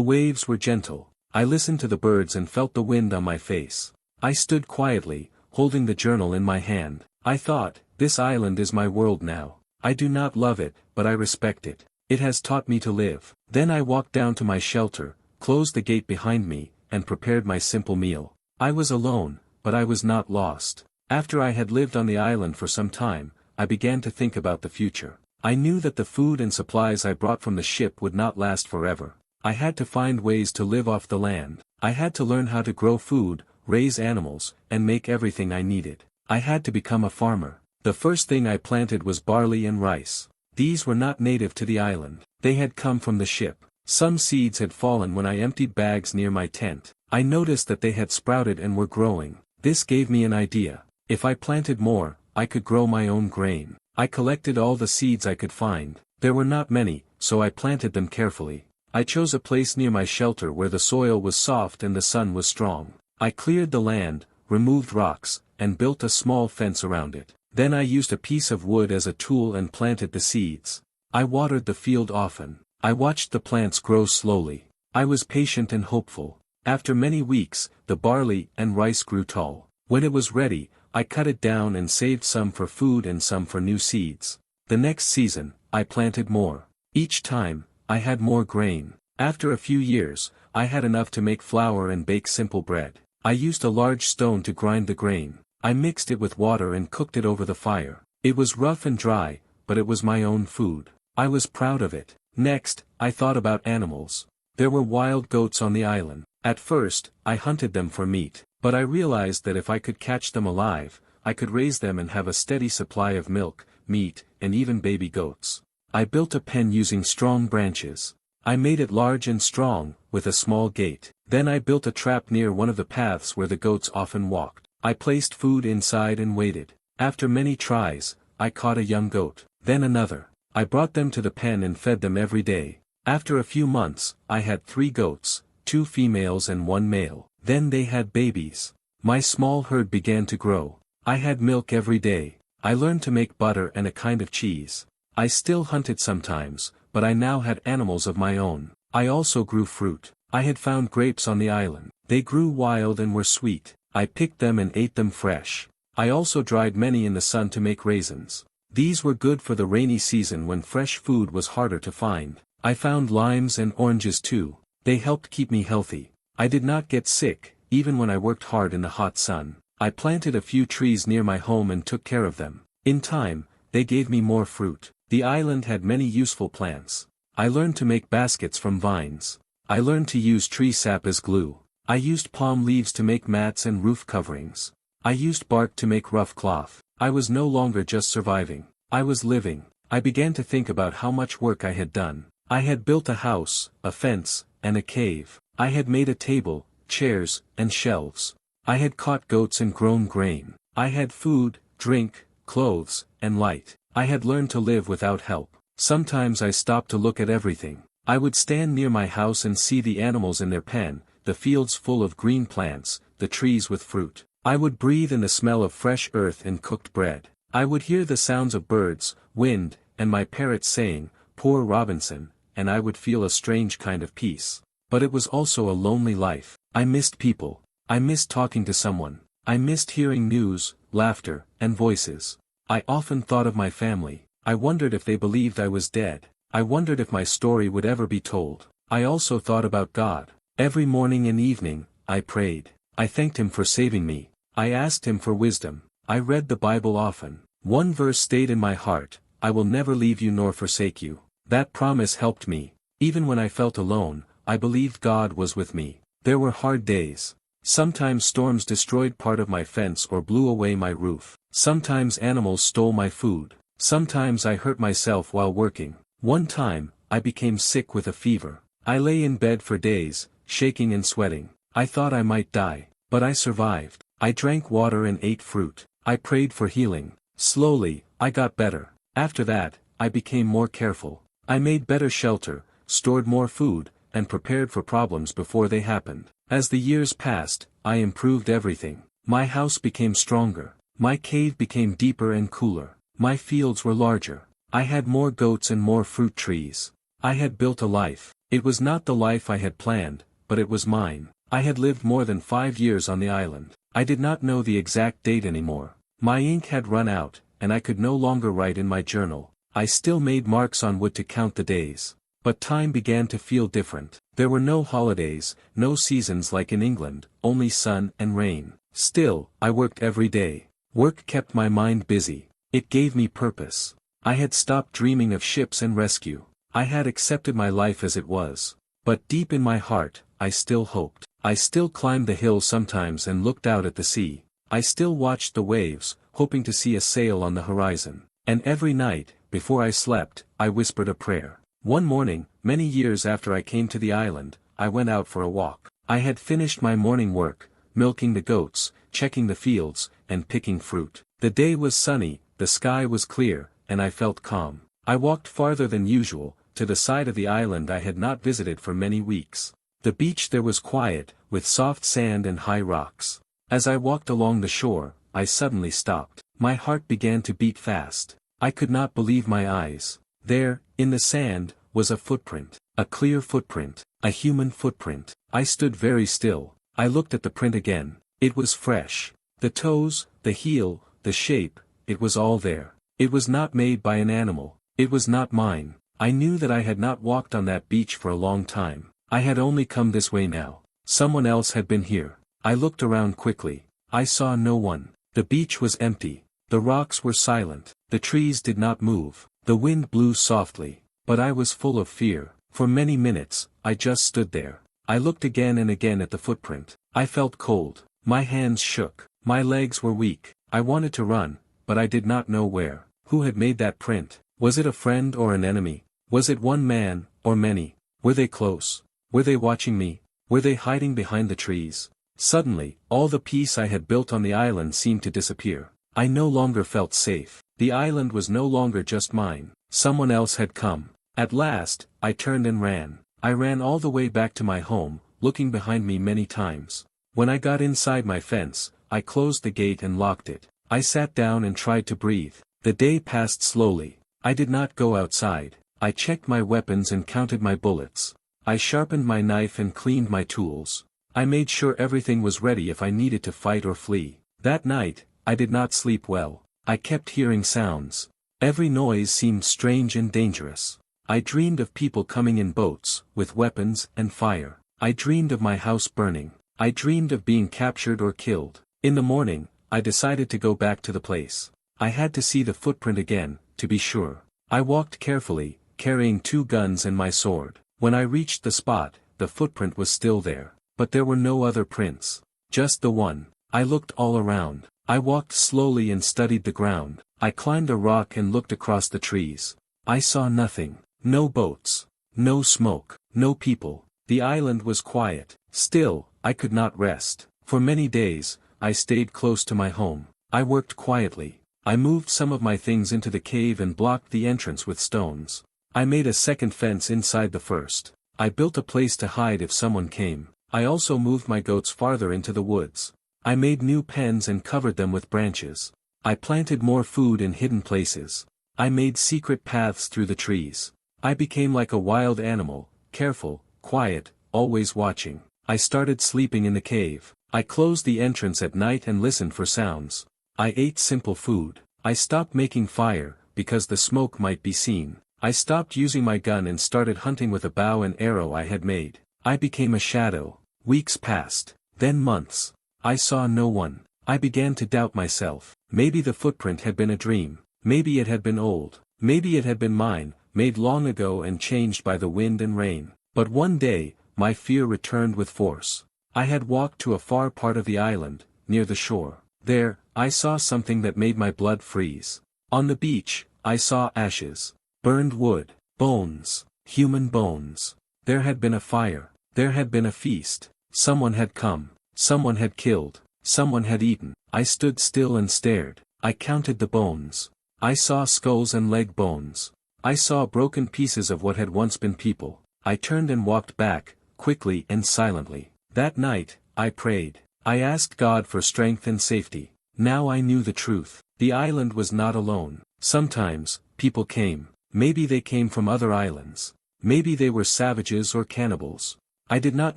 waves were gentle. I listened to the birds and felt the wind on my face. I stood quietly, holding the journal in my hand. I thought, this island is my world now. I do not love it, but I respect it. It has taught me to live. Then I walked down to my shelter, closed the gate behind me, and prepared my simple meal. I was alone, but I was not lost. After I had lived on the island for some time, I began to think about the future. I knew that the food and supplies I brought from the ship would not last forever. I had to find ways to live off the land. I had to learn how to grow food, raise animals, and make everything I needed. I had to become a farmer. The first thing I planted was barley and rice. These were not native to the island. They had come from the ship. Some seeds had fallen when I emptied bags near my tent. I noticed that they had sprouted and were growing. This gave me an idea. If I planted more, I could grow my own grain. I collected all the seeds I could find. There were not many, so I planted them carefully. I chose a place near my shelter where the soil was soft and the sun was strong. I cleared the land, removed rocks, and built a small fence around it. Then I used a piece of wood as a tool and planted the seeds. I watered the field often. I watched the plants grow slowly. I was patient and hopeful. After many weeks, the barley and rice grew tall. When it was ready, I cut it down and saved some for food and some for new seeds. The next season, I planted more. Each time, I had more grain. After a few years, I had enough to make flour and bake simple bread. I used a large stone to grind the grain. I mixed it with water and cooked it over the fire. It was rough and dry, but it was my own food. I was proud of it. Next, I thought about animals. There were wild goats on the island. At first, I hunted them for meat, but I realized that if I could catch them alive, I could raise them and have a steady supply of milk, meat, and even baby goats. I built a pen using strong branches. I made it large and strong, with a small gate. Then I built a trap near one of the paths where the goats often walked. I placed food inside and waited. After many tries, I caught a young goat. Then another. I brought them to the pen and fed them every day. After a few months, I had 3 goats, 2 females and 1 male. Then they had babies. My small herd began to grow. I had milk every day. I learned to make butter and a kind of cheese. I still hunted sometimes, but I now had animals of my own. I also grew fruit. I had found grapes on the island. They grew wild and were sweet. I picked them and ate them fresh. I also dried many in the sun to make raisins. These were good for the rainy season when fresh food was harder to find. I found limes and oranges too. They helped keep me healthy. I did not get sick, even when I worked hard in the hot sun. I planted a few trees near my home and took care of them. In time, they gave me more fruit. The island had many useful plants. I learned to make baskets from vines. I learned to use tree sap as glue. I used palm leaves to make mats and roof coverings. I used bark to make rough cloth. I was no longer just surviving. I was living. I began to think about how much work I had done. I had built a house, a fence, and a cave. I had made a table, chairs, and shelves. I had caught goats and grown grain. I had food, drink, clothes, and light. I had learned to live without help. Sometimes I stopped to look at everything. I would stand near my house and see the animals in their pen, the fields full of green plants, the trees with fruit. I would breathe in the smell of fresh earth and cooked bread. I would hear the sounds of birds, wind, and my parrots saying, "Poor Robinson," and I would feel a strange kind of peace. But it was also a lonely life. I missed people. I missed talking to someone. I missed hearing news, laughter, and voices. I often thought of my family. I wondered if they believed I was dead. I wondered if my story would ever be told. I also thought about God. Every morning and evening, I prayed. I thanked Him for saving me. I asked Him for wisdom. I read the Bible often. One verse stayed in my heart, "I will never leave you nor forsake you." That promise helped me. Even when I felt alone, I believed God was with me. There were hard days. Sometimes storms destroyed part of my fence or blew away my roof. Sometimes animals stole my food. Sometimes I hurt myself while working. One time, I became sick with a fever. I lay in bed for days, shaking and sweating. I thought I might die, but I survived. I drank water and ate fruit. I prayed for healing. Slowly, I got better. After that, I became more careful. I made better shelter, stored more food, and prepared for problems before they happened. As the years passed, I improved everything. My house became stronger. My cave became deeper and cooler. My fields were larger. I had more goats and more fruit trees. I had built a life. It was not the life I had planned, but it was mine. I had lived more than 5 years on the island. I did not know the exact date anymore. My ink had run out, and I could no longer write in my journal. I still made marks on wood to count the days. But time began to feel different. There were no holidays, no seasons like in England, only sun and rain. Still, I worked every day. Work kept my mind busy. It gave me purpose. I had stopped dreaming of ships and rescue. I had accepted my life as it was. But deep in my heart, I still hoped. I still climbed the hill sometimes and looked out at the sea. I still watched the waves, hoping to see a sail on the horizon. And every night, before I slept, I whispered a prayer. One morning, many years after I came to the island, I went out for a walk. I had finished my morning work, milking the goats, checking the fields, and picking fruit. The day was sunny, the sky was clear, and I felt calm. I walked farther than usual, to the side of the island I had not visited for many weeks. The beach there was quiet, with soft sand and high rocks. As I walked along the shore, I suddenly stopped. My heart began to beat fast. I could not believe my eyes. There, in the sand, was a footprint. A clear footprint. A human footprint. I stood very still. I looked at the print again. It was fresh. The toes, the heel, the shape, it was all there. It was not made by an animal. It was not mine. I knew that I had not walked on that beach for a long time. I had only come this way now. Someone else had been here. I looked around quickly. I saw no one. The beach was empty. The rocks were silent. The trees did not move. The wind blew softly. But I was full of fear. For many minutes, I just stood there. I looked again and again at the footprint. I felt cold. My hands shook. My legs were weak. I wanted to run, but I did not know where. Who had made that print? Was it a friend or an enemy? Was it one man, or many? Were they close? Were they watching me? Were they hiding behind the trees? Suddenly, all the peace I had built on the island seemed to disappear. I no longer felt safe. The island was no longer just mine. Someone else had come. At last, I turned and ran. I ran all the way back to my home, looking behind me many times. When I got inside my fence, I closed the gate and locked it. I sat down and tried to breathe. The day passed slowly. I did not go outside. I checked my weapons and counted my bullets. I sharpened my knife and cleaned my tools. I made sure everything was ready if I needed to fight or flee. That night, I did not sleep well. I kept hearing sounds. Every noise seemed strange and dangerous. I dreamed of people coming in boats, with weapons and fire. I dreamed of my house burning. I dreamed of being captured or killed. In the morning, I decided to go back to the place. I had to see the footprint again, to be sure. I walked carefully, carrying 2 guns and my sword. When I reached the spot, the footprint was still there. But there were no other prints. Just the one. I looked all around. I walked slowly and studied the ground. I climbed a rock and looked across the trees. I saw nothing. No boats. No smoke. No people. The island was quiet. Still, I could not rest. For many days, I stayed close to my home. I worked quietly. I moved some of my things into the cave and blocked the entrance with stones. I made a second fence inside the first. I built a place to hide if someone came. I also moved my goats farther into the woods. I made new pens and covered them with branches. I planted more food in hidden places. I made secret paths through the trees. I became like a wild animal, careful, quiet, always watching. I started sleeping in the cave. I closed the entrance at night and listened for sounds. I ate simple food. I stopped making fire, because the smoke might be seen. I stopped using my gun and started hunting with a bow and arrow I had made. I became a shadow. Weeks passed. Then months. I saw no one. I began to doubt myself. Maybe the footprint had been a dream. Maybe it had been old. Maybe it had been mine, made long ago and changed by the wind and rain. But one day, my fear returned with force. I had walked to a far part of the island, near the shore. There, I saw something that made my blood freeze. On the beach, I saw ashes. Burned wood. Bones. Human bones. There had been a fire. There had been a feast. Someone had come. Someone had killed. Someone had eaten. I stood still and stared. I counted the bones. I saw skulls and leg bones. I saw broken pieces of what had once been people. I turned and walked back, quickly and silently. That night, I prayed. I asked God for strength and safety. Now I knew the truth. The island was not alone. Sometimes, people came. Maybe they came from other islands. Maybe they were savages or cannibals. I did not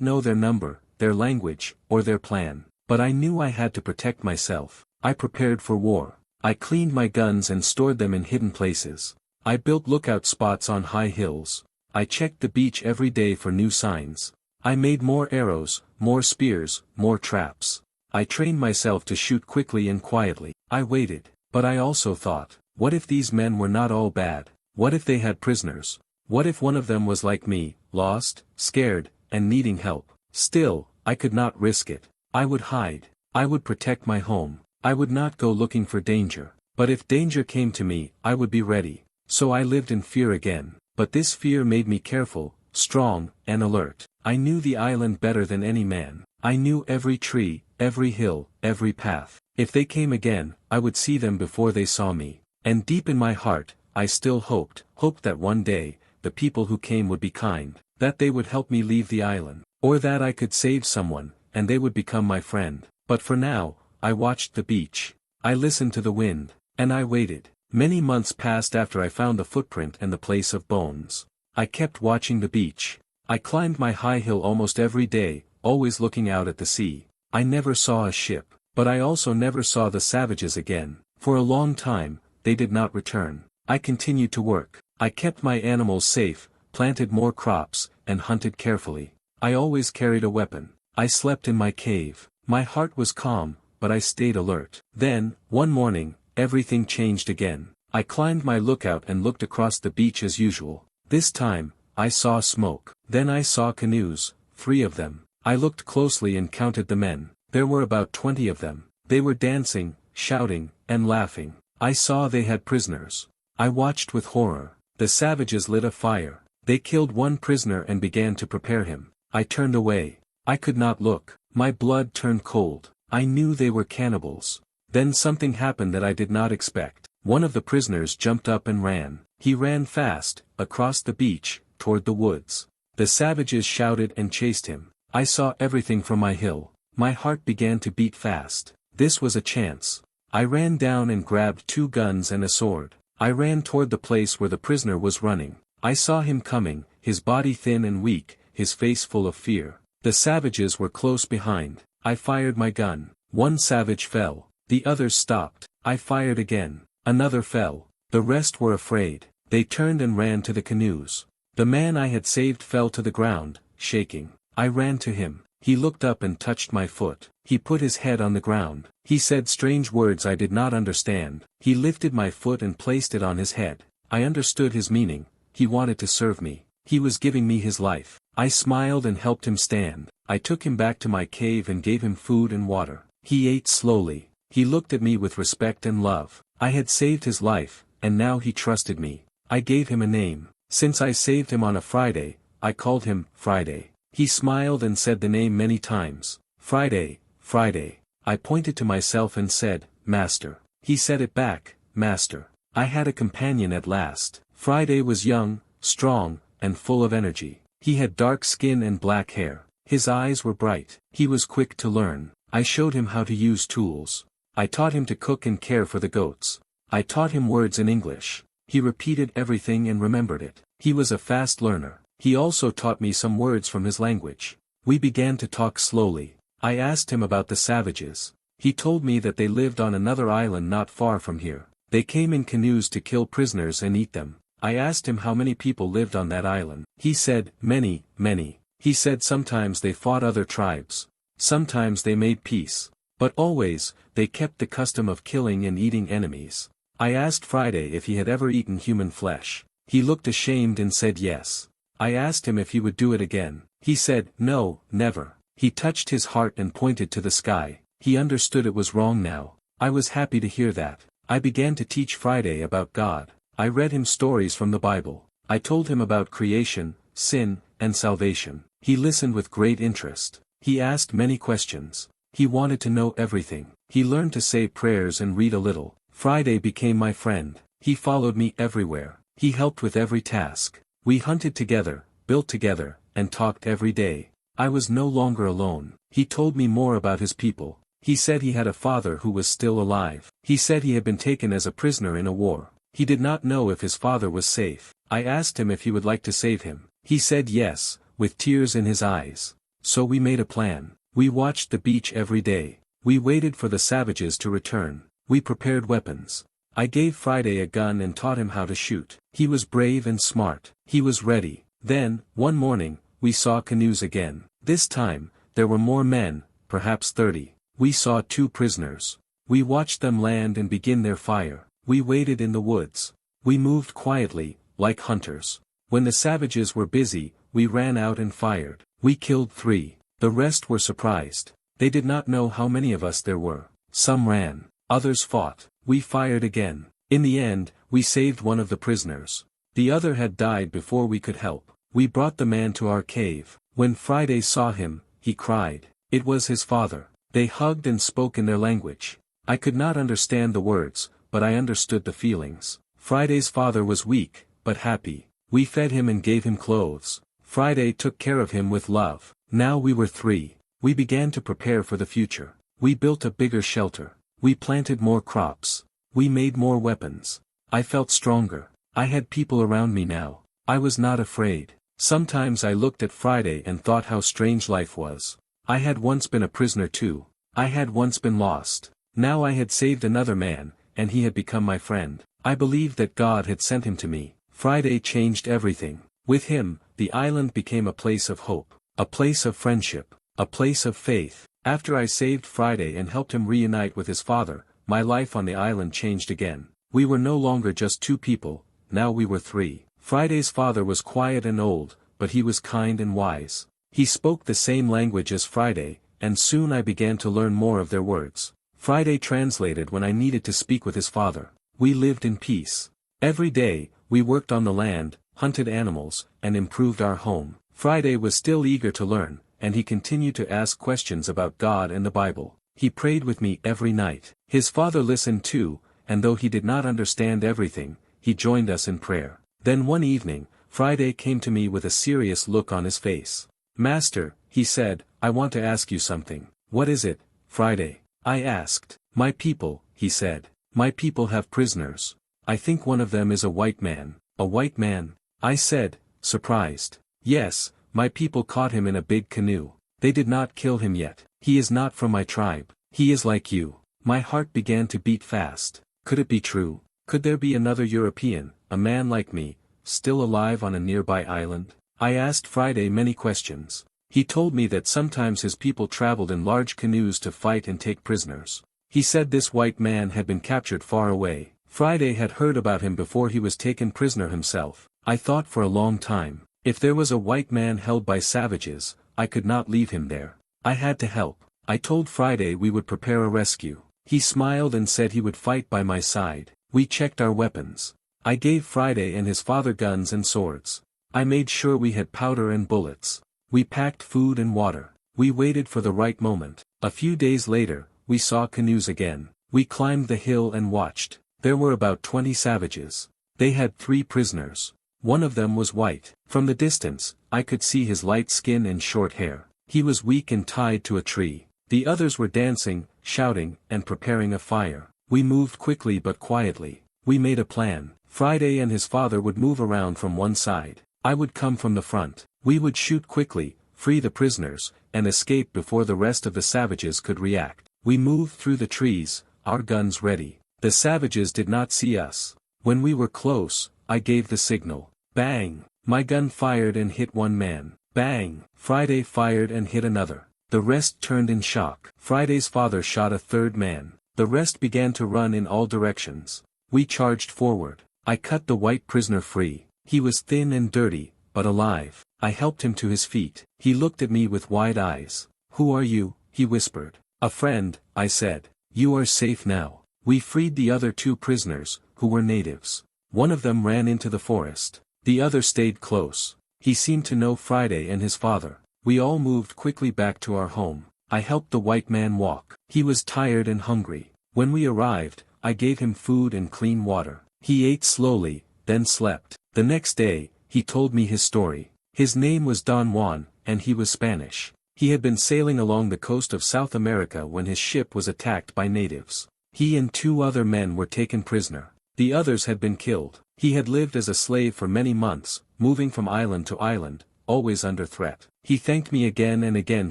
know their number, their language, or their plan, but I knew I had to protect myself. I prepared for war. I cleaned my guns and stored them in hidden places. I built lookout spots on high hills. I checked the beach every day for new signs. I made more arrows, more spears, more traps. I trained myself to shoot quickly and quietly. I waited, but I also thought, what if these men were not all bad? What if they had prisoners? What if one of them was like me, lost, scared, and needing help? Still, I could not risk it. I would hide. I would protect my home. I would not go looking for danger. But if danger came to me, I would be ready. So I lived in fear again. But this fear made me careful, strong, and alert. I knew the island better than any man. I knew every tree, every hill, every path. If they came again, I would see them before they saw me. And deep in my heart, I still hoped that one day, the people who came would be kind, that they would help me leave the island, or that I could save someone, and they would become my friend. But for now, I watched the beach. I listened to the wind, and I waited. Many months passed after I found the footprint and the place of bones. I kept watching the beach. I climbed my high hill almost every day, always looking out at the sea. I never saw a ship, but I also never saw the savages again. For a long time, they did not return. I continued to work. I kept my animals safe, planted more crops, and hunted carefully. I always carried a weapon. I slept in my cave. My heart was calm, but I stayed alert. Then, one morning, everything changed again. I climbed my lookout and looked across the beach as usual. This time, I saw smoke. Then I saw canoes, 3 of them. I looked closely and counted the men. There were about 20 of them. They were dancing, shouting, and laughing. I saw they had prisoners. I watched with horror. The savages lit a fire. They killed one prisoner and began to prepare him. I turned away. I could not look. My blood turned cold. I knew they were cannibals. Then something happened that I did not expect. One of the prisoners jumped up and ran. He ran fast, across the beach, toward the woods. The savages shouted and chased him. I saw everything from my hill. My heart began to beat fast. This was a chance. I ran down and grabbed 2 guns and a sword. I ran toward the place where the prisoner was running. I saw him coming, his body thin and weak, his face full of fear. The savages were close behind. I fired my gun. 1 savage fell. The others stopped. I fired again. Another fell. The rest were afraid. They turned and ran to the canoes. The man I had saved fell to the ground, shaking. I ran to him. He looked up and touched my foot. He put his head on the ground. He said strange words I did not understand. He lifted my foot and placed it on his head. I understood his meaning. He wanted to serve me. He was giving me his life. I smiled and helped him stand. I took him back to my cave and gave him food and water. He ate slowly. He looked at me with respect and love. I had saved his life, and now he trusted me. I gave him a name. Since I saved him on a Friday, I called him Friday. He smiled and said the name many times. Friday, Friday. I pointed to myself and said, Master. He said it back, Master. I had a companion at last. Friday was young, strong, and full of energy. He had dark skin and black hair. His eyes were bright. He was quick to learn. I showed him how to use tools. I taught him to cook and care for the goats. I taught him words in English. He repeated everything and remembered it. He was a fast learner. He also taught me some words from his language. We began to talk slowly. I asked him about the savages. He told me that they lived on another island not far from here. They came in canoes to kill prisoners and eat them. I asked him how many people lived on that island. He said, many, many. He said sometimes they fought other tribes. Sometimes they made peace. But always, they kept the custom of killing and eating enemies. I asked Friday if he had ever eaten human flesh. He looked ashamed and said yes. I asked him if he would do it again. He said, no, never. He touched his heart and pointed to the sky. He understood it was wrong now. I was happy to hear that. I began to teach Friday about God. I read him stories from the Bible. I told him about creation, sin, and salvation. He listened with great interest. He asked many questions. He wanted to know everything. He learned to say prayers and read a little. Friday became my friend. He followed me everywhere. He helped with every task. We hunted together, built together, and talked every day. I was no longer alone. He told me more about his people. He said he had a father who was still alive. He said he had been taken as a prisoner in a war. He did not know if his father was safe. I asked him if he would like to save him. He said yes, with tears in his eyes. So we made a plan. We watched the beach every day. We waited for the savages to return. We prepared weapons. I gave Friday a gun and taught him how to shoot. He was brave and smart. He was ready. Then, one morning, we saw canoes again. This time, there were more men, perhaps 30. We saw 2 prisoners. We watched them land and begin their fire. We waited in the woods. We moved quietly, like hunters. When the savages were busy, we ran out and fired. We killed 3. The rest were surprised. They did not know how many of us there were. Some ran. Others fought. We fired again. In the end, we saved one of the prisoners. The other had died before we could help. We brought the man to our cave. When Friday saw him, he cried. It was his father. They hugged and spoke in their language. I could not understand the words, but I understood the feelings. Friday's father was weak, but happy. We fed him and gave him clothes. Friday took care of him with love. Now we were 3. We began to prepare for the future. We built a bigger shelter. We planted more crops. We made more weapons. I felt stronger. I had people around me now. I was not afraid. Sometimes I looked at Friday and thought how strange life was. I had once been a prisoner too. I had once been lost. Now I had saved another man, and he had become my friend. I believed that God had sent him to me. Friday changed everything. With him, the island became a place of hope, a place of friendship, a place of faith. After I saved Friday and helped him reunite with his father, my life on the island changed again. We were no longer just 2 people, now we were 3. Friday's father was quiet and old, but he was kind and wise. He spoke the same language as Friday, and soon I began to learn more of their words. Friday translated when I needed to speak with his father. We lived in peace. Every day, we worked on the land, hunted animals, and improved our home. Friday was still eager to learn, and he continued to ask questions about God and the Bible. He prayed with me every night. His father listened too, and though he did not understand everything, he joined us in prayer. Then one evening, Friday came to me with a serious look on his face. Master, he said, I want to ask you something. What is it, Friday? I asked. My people, he said. My people have prisoners. I think one of them is a white man. A white man? I said, surprised. Yes, my people caught him in a big canoe. They did not kill him yet. He is not from my tribe. He is like you. My heart began to beat fast. Could it be true? Could there be another European, a man like me, still alive on a nearby island? I asked Friday many questions. He told me that sometimes his people traveled in large canoes to fight and take prisoners. He said this white man had been captured far away. Friday had heard about him before he was taken prisoner himself. I thought for a long time, if there was a white man held by savages, I could not leave him there. I had to help. I told Friday we would prepare a rescue. He smiled and said he would fight by my side. We checked our weapons. I gave Friday and his father guns and swords. I made sure we had powder and bullets. We packed food and water. We waited for the right moment. A few days later, we saw canoes again. We climbed the hill and watched. There were about 20 savages. They had 3 prisoners. One of them was white. From the distance, I could see his light skin and short hair. He was weak and tied to a tree. The others were dancing, shouting, and preparing a fire. We moved quickly but quietly. We made a plan. Friday and his father would move around from one side. I would come from the front. We would shoot quickly, free the prisoners, and escape before the rest of the savages could react. We moved through the trees, our guns ready. The savages did not see us. When we were close, I gave the signal. Bang! My gun fired and hit one man. Bang! Friday fired and hit another. The rest turned in shock. Friday's father shot a third man. The rest began to run in all directions. We charged forward. I cut the white prisoner free. He was thin and dirty, but alive. I helped him to his feet. He looked at me with wide eyes. Who are you? He whispered. A friend, I said. You are safe now. We freed the other 2 prisoners, who were natives. One of them ran into the forest. The other stayed close. He seemed to know Friday and his father. We all moved quickly back to our home. I helped the white man walk. He was tired and hungry. When we arrived, I gave him food and clean water. He ate slowly, then slept. The next day, he told me his story. His name was Don Juan, and he was Spanish. He had been sailing along the coast of South America when his ship was attacked by natives. He and 2 other men were taken prisoner. The others had been killed. He had lived as a slave for many months, moving from island to island, always under threat. He thanked me again and again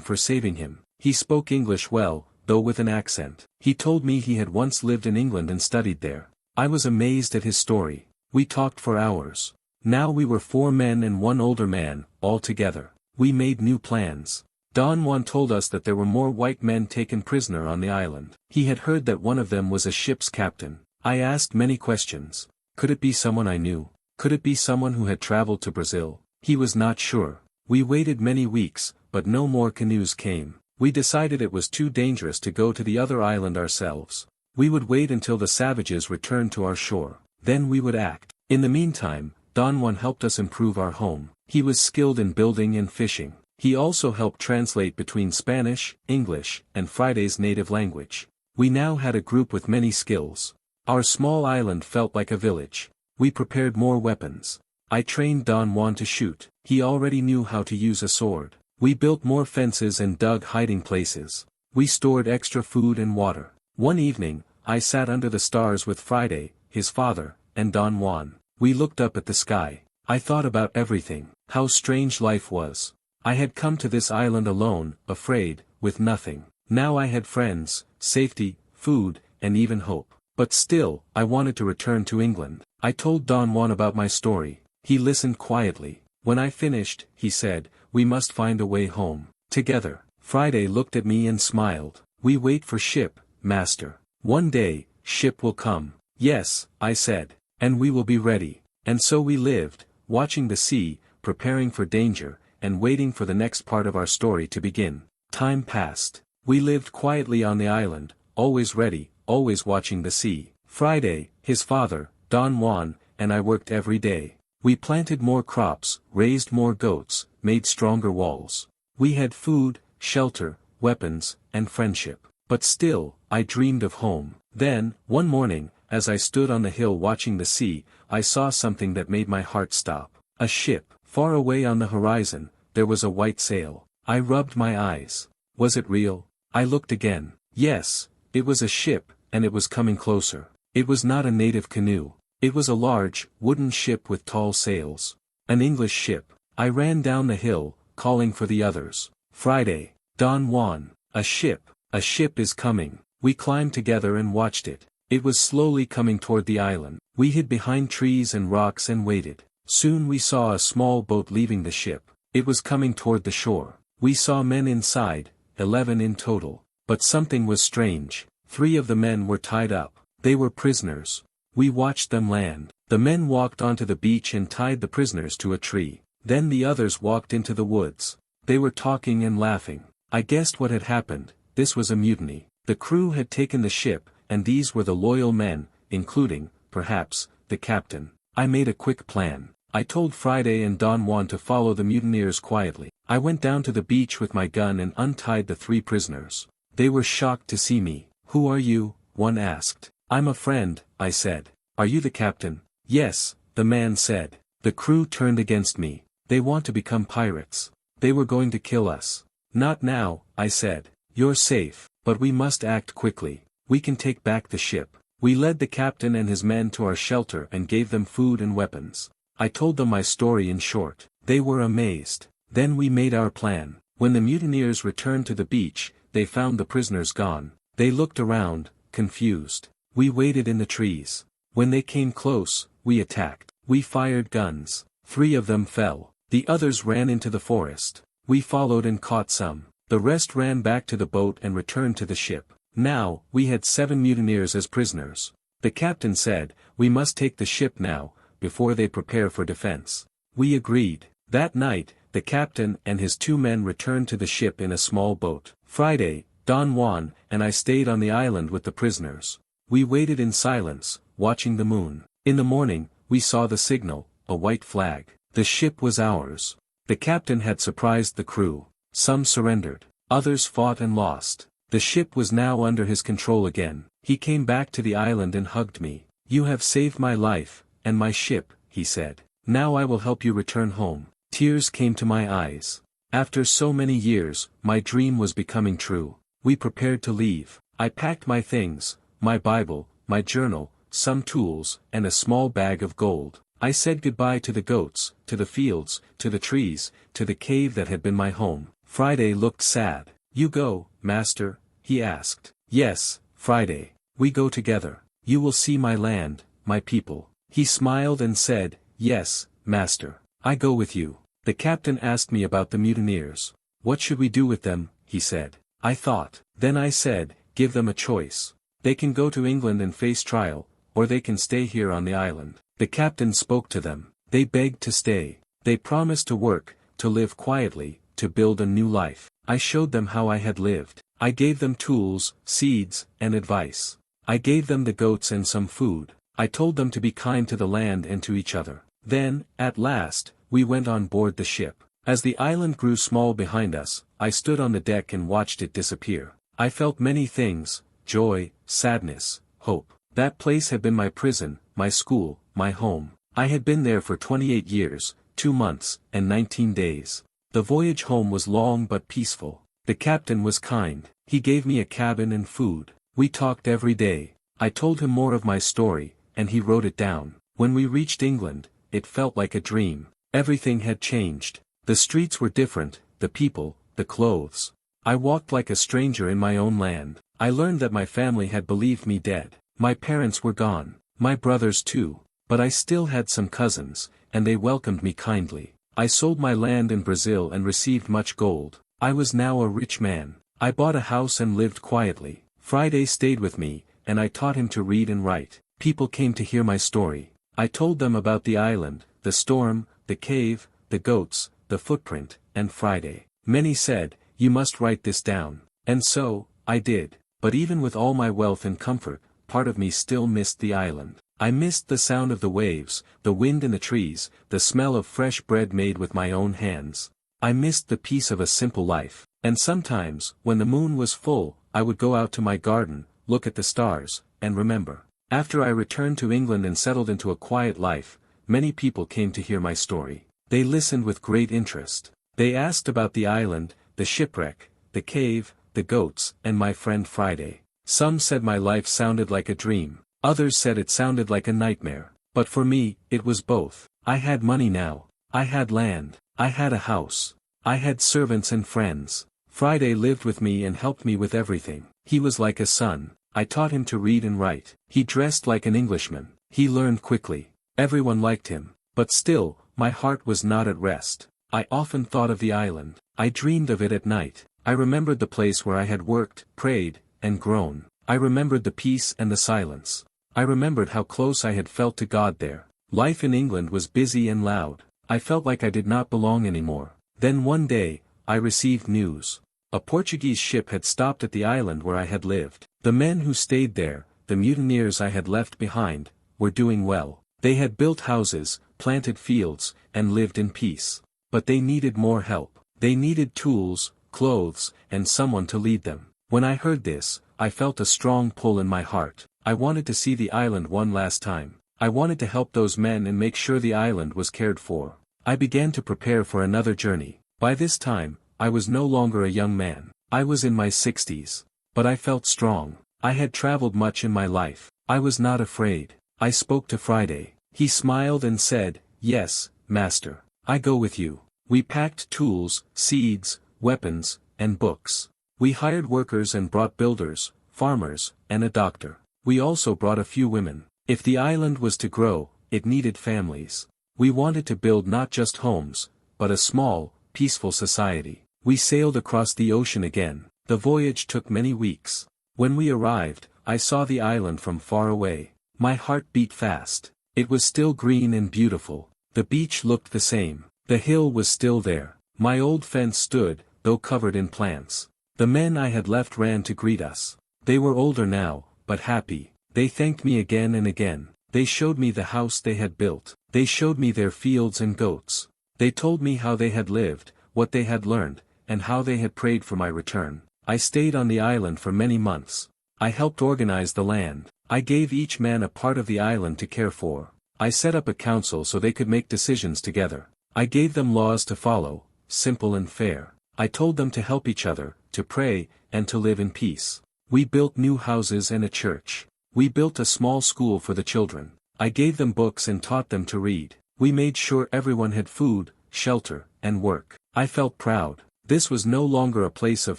for saving him. He spoke English well, though with an accent. He told me he had once lived in England and studied there. I was amazed at his story. We talked for hours. Now we were 4 men and 1 older man, all together. We made new plans. Don Juan told us that there were more white men taken prisoner on the island. He had heard that one of them was a ship's captain. I asked many questions. Could it be someone I knew? Could it be someone who had traveled to Brazil? He was not sure. We waited many weeks, but no more canoes came. We decided it was too dangerous to go to the other island ourselves. We would wait until the savages returned to our shore. Then we would act. In the meantime, Don Juan helped us improve our home. He was skilled in building and fishing. He also helped translate between Spanish, English, and Friday's native language. We now had a group with many skills. Our small island felt like a village. We prepared more weapons. I trained Don Juan to shoot. He already knew how to use a sword. We built more fences and dug hiding places. We stored extra food and water. One evening, I sat under the stars with Friday, his father, and Don Juan. We looked up at the sky. I thought about everything, how strange life was. I had come to this island alone, afraid, with nothing. Now I had friends, safety, food, and even hope. But still, I wanted to return to England. I told Don Juan about my story. He listened quietly. When I finished, he said, "We must find a way home. Together." Friday looked at me and smiled. "We wait for ship, master. One day, ship will come." "Yes," I said. "And we will be ready." And so we lived, watching the sea, preparing for danger, and waiting for the next part of our story to begin. Time passed. We lived quietly on the island, always ready, always watching the sea. Friday, his father, Don Juan, and I worked every day. We planted more crops, raised more goats, made stronger walls. We had food, shelter, weapons, and friendship. But still, I dreamed of home. Then, one morning, as I stood on the hill watching the sea, I saw something that made my heart stop. A ship. Far away on the horizon, there was a white sail. I rubbed my eyes. Was it real? I looked again. Yes, it was a ship, and it was coming closer. It was not a native canoe. It was a large, wooden ship with tall sails. An English ship. I ran down the hill, calling for the others. Friday. Don Juan. A ship is coming. We climbed together and watched it. It was slowly coming toward the island. We hid behind trees and rocks and waited. Soon we saw a small boat leaving the ship. It was coming toward the shore. We saw men inside, 11 in total. But something was strange. 3 of the men were tied up. They were prisoners. We watched them land. The men walked onto the beach and tied the prisoners to a tree. Then the others walked into the woods. They were talking and laughing. I guessed what had happened. This was a mutiny. The crew had taken the ship, and these were the loyal men, including, perhaps, the captain. I made a quick plan. I told Friday and Don Juan to follow the mutineers quietly. I went down to the beach with my gun and untied the 3 prisoners. They were shocked to see me. "Who are you?" one asked. "I'm a friend," I said. "Are you the captain?" "Yes," the man said. The crew turned against me. "They want to become pirates. They were going to kill us." "Not now," I said. "You're safe, but we must act quickly. We can take back the ship." We led the captain and his men to our shelter and gave them food and weapons. I told them my story in short. They were amazed. Then we made our plan. When the mutineers returned to the beach, they found the prisoners gone. They looked around, confused. We waited in the trees. When they came close, we attacked. We fired guns. 3 of them fell. The others ran into the forest. We followed and caught some. The rest ran back to the boat and returned to the ship. Now, we had 7 mutineers as prisoners. The captain said, "We must take the ship now, before they prepare for defense." We agreed. That night, the captain and his 2 men returned to the ship in a small boat. Friday, Don Juan and I stayed on the island with the prisoners. We waited in silence, watching the moon. In the morning, we saw the signal, a white flag. The ship was ours. The captain had surprised the crew. Some surrendered. Others fought and lost. The ship was now under his control again. He came back to the island and hugged me. "You have saved my life, and my ship," he said. "Now I will help you return home." Tears came to my eyes. After so many years, my dream was becoming true. We prepared to leave. I packed my things, my Bible, my journal, some tools, and a small bag of gold. I said goodbye to the goats, to the fields, to the trees, to the cave that had been my home. Friday looked sad. "You go, master?" he asked. "Yes, Friday. We go together. You will see my land, my people." He smiled and said, "Yes, master. I go with you." The captain asked me about the mutineers. "What should we do with them?" he said. I thought. Then I said, "Give them a choice. They can go to England and face trial, or they can stay here on the island." The captain spoke to them. They begged to stay. They promised to work, to live quietly, to build a new life. I showed them how I had lived. I gave them tools, seeds, and advice. I gave them the goats and some food. I told them to be kind to the land and to each other. Then, at last, we went on board the ship. As the island grew small behind us, I stood on the deck and watched it disappear. I felt many things: joy, sadness, hope. That place had been my prison, my school, my home. I had been there for 28 years, 2 months, and 19 days. The voyage home was long but peaceful. The captain was kind. He gave me a cabin and food. We talked every day. I told him more of my story, and he wrote it down. When we reached England, it felt like a dream. Everything had changed. The streets were different, the people, the clothes. I walked like a stranger in my own land. I learned that my family had believed me dead. My parents were gone. My brothers too. But I still had some cousins, and they welcomed me kindly. I sold my land in Brazil and received much gold. I was now a rich man. I bought a house and lived quietly. Friday stayed with me, and I taught him to read and write. People came to hear my story. I told them about the island, the storm, the cave, the goats, the footprint, and Friday. Many said, "You must write this down." And so, I did. But even with all my wealth and comfort, part of me still missed the island. I missed the sound of the waves, the wind in the trees, the smell of fresh bread made with my own hands. I missed the peace of a simple life. And sometimes, when the moon was full, I would go out to my garden, look at the stars, and remember. After I returned to England and settled into a quiet life, many people came to hear my story. They listened with great interest. They asked about the island, the shipwreck, the cave, the goats, and my friend Friday. Some said my life sounded like a dream. Others said it sounded like a nightmare. But for me, it was both. I had money now. I had land. I had a house. I had servants and friends. Friday lived with me and helped me with everything. He was like a son. I taught him to read and write. He dressed like an Englishman. He learned quickly. Everyone liked him. But still, my heart was not at rest. I often thought of the island. I dreamed of it at night. I remembered the place where I had worked, prayed, and grown. I remembered the peace and the silence. I remembered how close I had felt to God there. Life in England was busy and loud. I felt like I did not belong anymore. Then one day, I received news. A Portuguese ship had stopped at the island where I had lived. The men who stayed there, the mutineers I had left behind, were doing well. They had built houses, planted fields, and lived in peace. But they needed more help. They needed tools, clothes, and someone to lead them. When I heard this, I felt a strong pull in my heart. I wanted to see the island one last time. I wanted to help those men and make sure the island was cared for. I began to prepare for another journey. By this time, I was no longer a young man. I was in my 60s. But I felt strong. I had traveled much in my life. I was not afraid. I spoke to Friday. He smiled and said, "Yes, master. I go with you." We packed tools, seeds, weapons, and books. We hired workers and brought builders, farmers, and a doctor. We also brought a few women. If the island was to grow, it needed families. We wanted to build not just homes, but a small, peaceful society. We sailed across the ocean again. The voyage took many weeks. When we arrived, I saw the island from far away. My heart beat fast. It was still green and beautiful. The beach looked the same. The hill was still there. My old fence stood, though covered in plants. The men I had left ran to greet us. They were older now, but happy. They thanked me again and again. They showed me the house they had built. They showed me their fields and goats. They told me how they had lived, what they had learned, and how they had prayed for my return. I stayed on the island for many months. I helped organize the land. I gave each man a part of the island to care for. I set up a council so they could make decisions together. I gave them laws to follow, simple and fair. I told them to help each other, to pray, and to live in peace. We built new houses and a church. We built a small school for the children. I gave them books and taught them to read. We made sure everyone had food, shelter, and work. I felt proud. This was no longer a place of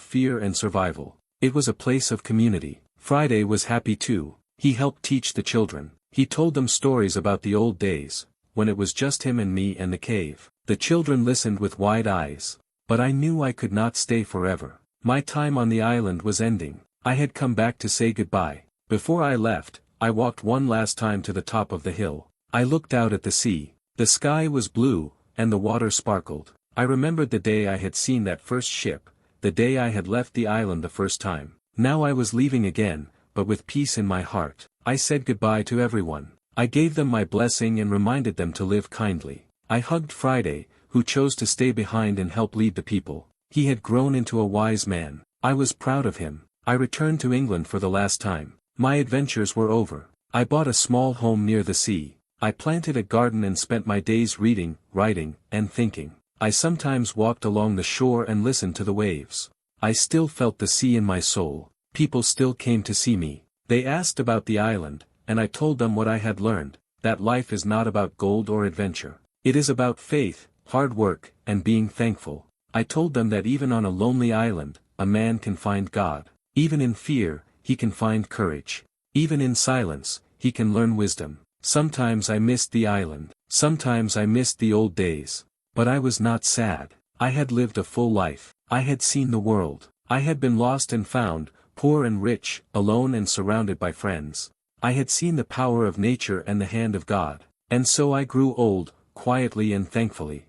fear and survival. It was a place of community. Friday was happy too. He helped teach the children. He told them stories about the old days, when it was just him and me and the cave. The children listened with wide eyes. But I knew I could not stay forever. My time on the island was ending. I had come back to say goodbye. Before I left, I walked one last time to the top of the hill. I looked out at the sea. The sky was blue, and the water sparkled. I remembered the day I had seen that first ship, the day I had left the island the first time. Now I was leaving again, but with peace in my heart. I said goodbye to everyone. I gave them my blessing and reminded them to live kindly. I hugged Friday, who chose to stay behind and help lead the people. He had grown into a wise man. I was proud of him. I returned to England for the last time. My adventures were over. I bought a small home near the sea. I planted a garden and spent my days reading, writing, and thinking. I sometimes walked along the shore and listened to the waves. I still felt the sea in my soul. People still came to see me. They asked about the island, and I told them what I had learned, that life is not about gold or adventure. It is about faith, hard work, and being thankful. I told them that even on a lonely island, a man can find God. Even in fear, he can find courage. Even in silence, he can learn wisdom. Sometimes I missed the island. Sometimes I missed the old days. But I was not sad. I had lived a full life. I had seen the world. I had been lost and found, poor and rich, alone and surrounded by friends. I had seen the power of nature and the hand of God. And so I grew old, quietly and thankfully.